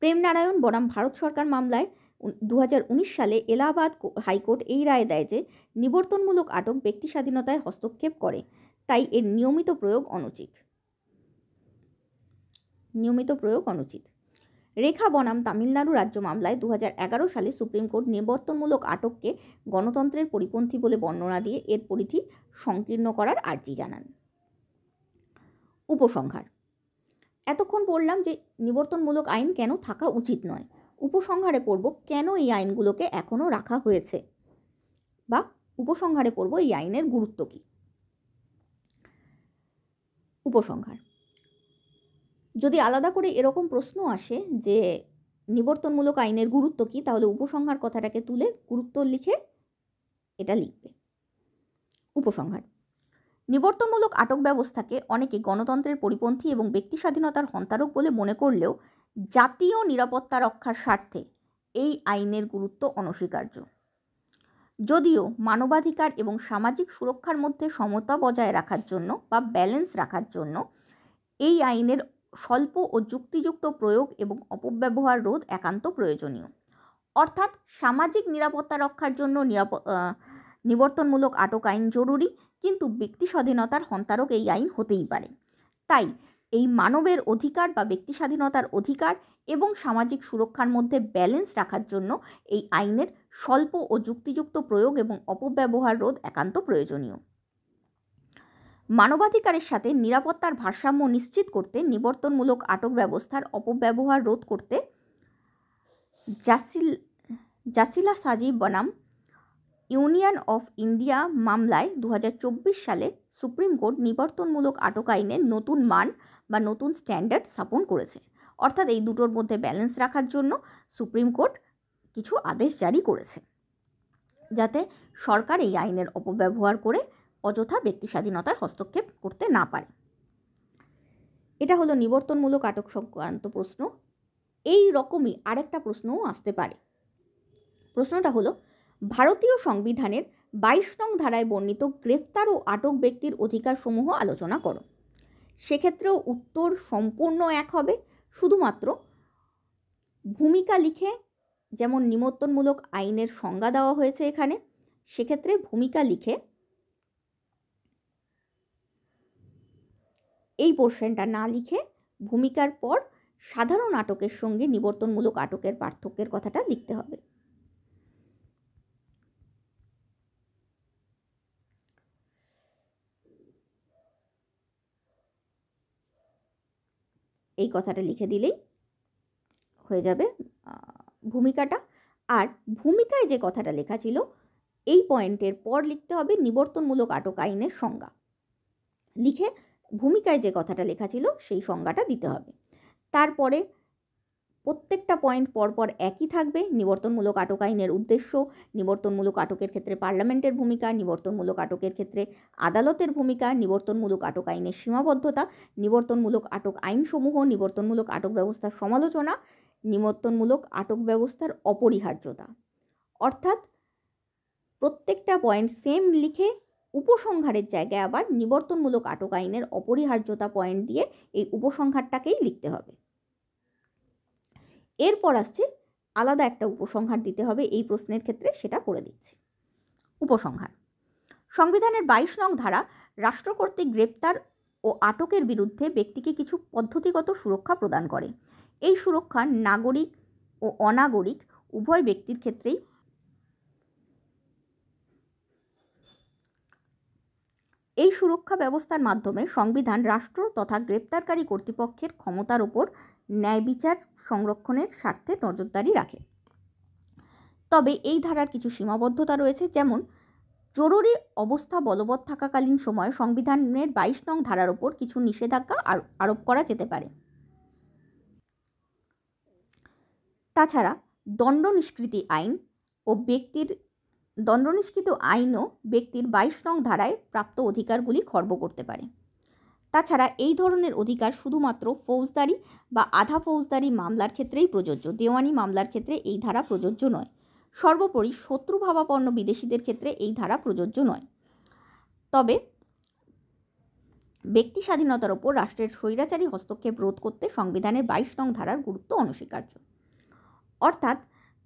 প্রেমনারায়ণ বনাম ভারত সরকার মামলায় 2019 সালে এলাহাবাদ হাইকোর্ট এই রায় দেয় যে নিবর্তনমূলক আটক ব্যক্তি স্বাধীনতায় হস্তক্ষেপ করে, তাই এর নিয়মিত প্রয়োগ অনুচিত। রেখা বনাম তামিলনাড়ু রাজ্য মামলায় 2011 সালে সুপ্রিম কোর্ট নিবর্তনমূলক আটককে গণতন্ত্রের পরিপন্থী বলে বর্ণনা দিয়ে এর পরিধি সংকীর্ণ করার আর্জি জানান। উপসংহার। এতক্ষণ বললাম যে নিবর্তনমূলক আইন কেন থাকা উচিত নয়। উপসংহারে পড়ব কেন এই আইনগুলোকে এখনও রাখা হয়েছে, বা উপসংহারে পড়ব এই আইনের গুরুত্ব কী। উপসংহার। যদি আলাদা করে এরকম প্রশ্ন আসে যে নিবর্তনমূলক আইনের গুরুত্ব কী, তাহলে উপসংহার কথাটাকে তুলে গুরুত্ব লিখে এটা লিখবে। উপসংহার: নিবর্তনমূলক আটক ব্যবস্থাকে অনেকে গণতন্ত্রের পরিপন্থী এবং ব্যক্তি স্বাধীনতার হন্তারক বলে মনে করলেও জাতীয় নিরাপত্তা রক্ষার স্বার্থে এই আইনের গুরুত্ব অনস্বীকার্য। যদিও মানবাধিকার এবং সামাজিক সুরক্ষার মধ্যে সমতা বজায় রাখার জন্য বা ব্যালেন্স রাখার জন্য এই আইনের স্বল্প ও যুক্তিযুক্ত প্রয়োগ এবং অপব্যবহার রোধ একান্ত প্রয়োজনীয়। অর্থাৎ সামাজিক নিরাপত্তা রক্ষার জন্য নিবর্তনমূলক আটক আইন জরুরি, কিন্তু ব্যক্তি স্বাধীনতার হন্তারক এই আইন হতেই পারে। তাই এই মানবের অধিকার বা ব্যক্তি স্বাধীনতার অধিকার এবং সামাজিক সুরক্ষার মধ্যে ব্যালেন্স রাখার জন্য এই আইনের স্বল্প ও যুক্তিযুক্ত প্রয়োগ এবং অপব্যবহার রোধ একান্ত প্রয়োজনীয়। মানবাধিকারের সাথে নিরাপত্তার ভারসাম্য নিশ্চিত করতে নিবর্তনমূলক আটক ব্যবস্থার অপব্যবহার রোধ করতে জাসিলা সাজি বনাম ইউনিয়ন অফ ইন্ডিয়া মামলায় 2024 সালে সুপ্রিম কোর্ট নিবর্তনমূলক আটক আইনের নতুন মান বা নতুন স্ট্যান্ডার্ড স্থাপন করেছে। অর্থাৎ এই দুটোর মধ্যে ব্যালেন্স রাখার জন্য সুপ্রিম কোর্ট কিছু আদেশ জারি করেছে, যাতে সরকার এই আইনের অপব্যবহার করে অযথা ব্যক্তি স্বাধীনতায় হস্তক্ষেপ করতে না পারে। এটা হলো নিবর্তনমূলক আটক সংক্রান্ত প্রশ্ন। এই রকমই আরেকটা প্রশ্নও আসতে পারে। প্রশ্নটা হলো, ভারতীয় সংবিধানের 22 নং ধারায় বর্ণিত গ্রেফতার ও আটক ব্যক্তির অধিকারসমূহ আলোচনা করো। সেক্ষেত্রেও উত্তর সম্পূর্ণ এক হবে, শুধুমাত্র ভূমিকা লিখে, যেমন নিবর্তনমূলক আইনের সংজ্ঞা দেওয়া হয়েছে এখানে, সেক্ষেত্রে ভূমিকা লিখে এই পোর্শনটা না লিখে ভূমিকার পর সাধারণ আটকের সঙ্গে নিবর্তনমূলক আটকের পার্থক্যের কথাটা লিখতে হবে। এই কথাটা লিখে দিলেই হয়ে যাবে ভূমিকাটা। আর ভূমিকায় যে কথাটা লেখা ছিল এই পয়েন্টের পর লিখতে হবে নিবর্তনমূলক আটক আইনের সংজ্ঞা, লিখে ভূমিকায় যে কথাটা লেখা ছিল সেই সংজ্ঞাটা দিতে হবে। তারপরে প্রত্যেকটা পয়েন্ট পরপর একই থাকবে। নিবর্তনমূলক আটক আইনের উদ্দেশ্য, নিবর্তনমূলক আটকের ক্ষেত্রে পার্লামেন্টের ভূমিকা, নিবর্তনমূলক আটকের ক্ষেত্রে আদালতের ভূমিকা, নিবর্তনমূলক আটক আইনের সীমাবদ্ধতা, নিবর্তনমূলক আটক আইনসমূহ, নিবর্তনমূলক আটক ব্যবস্থার সমালোচনা, নিবর্তনমূলক আটক ব্যবস্থার অপরিহার্যতা। অর্থাৎ প্রত্যেকটা পয়েন্ট সেম লিখে উপসংহারের জায়গায় আবার নিবর্তনমূলক আটক আইনের অপরিহার্যতা পয়েন্ট দিয়ে এই উপসংহারটাকেই লিখতে হবে। এরপর আসছে আলাদা একটা উপসংহার দিতে হবে এই প্রশ্নের ক্ষেত্রে, সেটা করে দিচ্ছি। উপসংহার: সংবিধানের 22 নং ধারা রাষ্ট্র কর্তৃক গ্রেপ্তার ও আটকের বিরুদ্ধে ব্যক্তিকে কিছু পদ্ধতিগত সুরক্ষা প্রদান করে। এই সুরক্ষা নাগরিক ও অনাগরিক উভয় ব্যক্তির ক্ষেত্রেই এই সুরক্ষা ব্যবস্থার মাধ্যমে সংবিধান রাষ্ট্র তথা গ্রেপ্তারকারী কর্তৃপক্ষের ক্ষমতার উপর ন্যায় বিচার সংরক্ষণের স্বার্থে নজরদারি রাখে। তবে এই ধারার কিছু সীমাবদ্ধতা রয়েছে, যেমন জরুরি অবস্থা বলবৎ থাকাকালীন সময়ে সংবিধানের 22 নং ধারার ওপর কিছু নিষেধাজ্ঞা আরোপ করা যেতে পারে। তাছাড়া দণ্ড নিষ্কৃতি আইন ও দণ্ডনিষ্কৃত আইনও ব্যক্তির 22 নং ধারায় প্রাপ্ত অধিকারগুলি খর্ব করতে পারে। তাছাড়া এই ধরনের অধিকার শুধুমাত্র ফৌজদারি বা আধা ফৌজদারি মামলার ক্ষেত্রেই প্রযোজ্য, দেওয়ানি মামলার ক্ষেত্রে এই ধারা প্রযোজ্য নয়। সর্বোপরি শত্রুভাবাপন্ন বিদেশিদের ক্ষেত্রে এই ধারা প্রযোজ্য নয়। তবে ব্যক্তি স্বাধীনতার ওপর রাষ্ট্রের স্বৈরাচারী হস্তক্ষেপ রোধ করতে সংবিধানের 22 নং ধারার গুরুত্ব অনস্বীকার্য। অর্থাৎ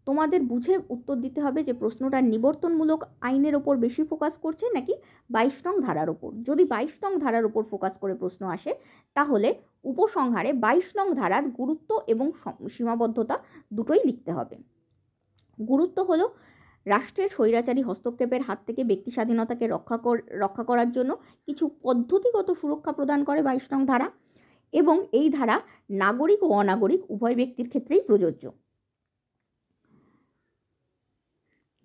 তোমাদের বুঝে উত্তর দিতে হবে যে প্রশ্নটা নিবর্তনমূলক আইনের ওপর বেশি ফোকাস করছে নাকি 22 নং ধারার ওপর। যদি 22 নং ধারার ওপর ফোকাস করে প্রশ্ন আসে, তাহলে উপসংহারে 22 নং ধারার গুরুত্ব এবং সীমাবদ্ধতা দুটোই লিখতে হবে। গুরুত্ব হলো রাষ্ট্রের স্বৈরাচারী হস্তক্ষেপের হাত থেকে ব্যক্তি স্বাধীনতাকে রক্ষা করার জন্য কিছু পদ্ধতিগত সুরক্ষা প্রদান করে 22 নং ধারা, এবং এই ধারা নাগরিক ও অনাগরিক উভয় ব্যক্তির ক্ষেত্রেই প্রযোজ্য।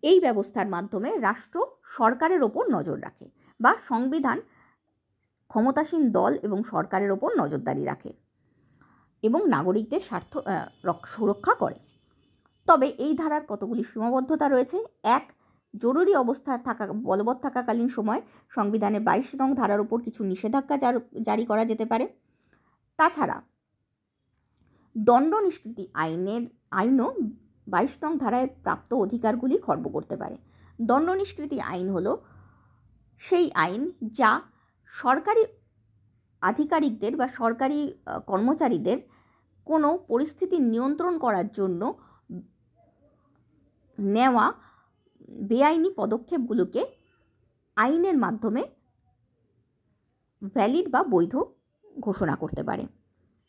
এই ব্যবস্থার মাধ্যমে রাষ্ট্র সরকারের ওপর নজর রাখে বা সংবিধান ক্ষমতাসীন দল এবং সরকারের ওপর নজরদারি রাখে। এবং নাগরিকদের স্বার্থ সুরক্ষা করে। তবে এই ধারার কতগুলি সীমাবদ্ধতা রয়েছে। 1. জরুরি অবস্থা বলবৎ থাকাকালীন সময় সংবিধানের 22 নং ধারার উপর কিছু নিষেধাজ্ঞা জারি করা যেতে পারে। তাছাড়া দণ্ড নিষ্কৃতি আইনও 22 নং ধারায় প্রাপ্ত অধিকারগুলি খর্ব করতে পারে। দণ্ড নিষ্কৃতি আইন হলো সেই আইন যা সরকারি আধিকারিকদের বা সরকারি কর্মচারীদের কোনো পরিস্থিতি নিয়ন্ত্রণ করার জন্য নেওয়া বেআইনি পদক্ষেপগুলোকে আইনের মাধ্যমে ভ্যালিড বা বৈধ ঘোষণা করতে পারে।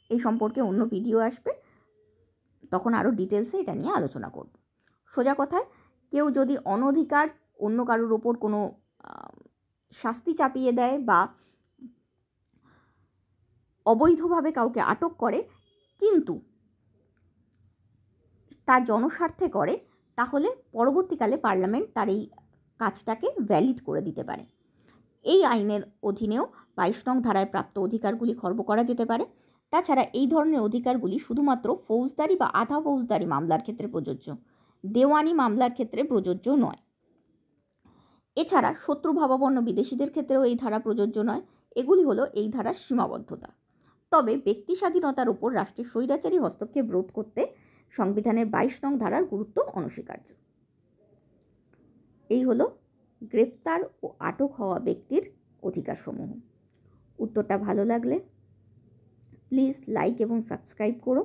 এই সম্পর্কে অন্য ভিডিও আসবে, তখন আরও ডিটেলসে এটা নিয়ে আলোচনা করব। সোজা কথায়, কেউ যদি অনধিকার অন্য কারোর ওপর কোনো শাস্তি চাপিয়ে দেয় বা অবৈধভাবে কাউকে আটক করে কিন্তু তার জনস্বার্থে করে, তাহলে পরবর্তীকালে পার্লামেন্ট তার এই কাজটাকে ভ্যালিড করে দিতে পারে। এই আইনের অধীনেও 22 নং ধারায় প্রাপ্ত অধিকারগুলি খর্ব করা যেতে পারে। তাছাড়া এই ধরনের অধিকারগুলি শুধুমাত্র ফৌজদারি বা আধা ফৌজদারি মামলার ক্ষেত্রে প্রযোজ্য, দেওয়ানি মামলার ক্ষেত্রে প্রযোজ্য নয়। এছাড়া শত্রুভাবাপন্ন বিদেশিদের ক্ষেত্রেও এই ধারা প্রযোজ্য নয়। এগুলি হলো এই ধারার সীমাবদ্ধতা। তবে ব্যক্তি স্বাধীনতার উপর রাষ্ট্রের স্বৈরাচারী হস্তক্ষেপ রোধ করতে সংবিধানের 22 নং ধারার গুরুত্ব অনস্বীকার্য। এই হলো গ্রেফতার ও আটক হওয়া ব্যক্তির অধিকারসমূহ। উত্তরটা ভালো লাগলে প্লিজ লাইক এবং সাবস্ক্রাইব করো,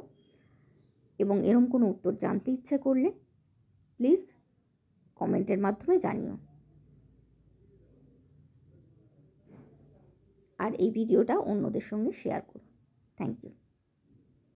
এবং এরম কোনো উত্তর জানতে ইচ্ছে করলে প্লিজ কমেন্টের মাধ্যমে জানিও। আর এই ভিডিওটা অন্যদের সঙ্গে শেয়ার করো। Thank you.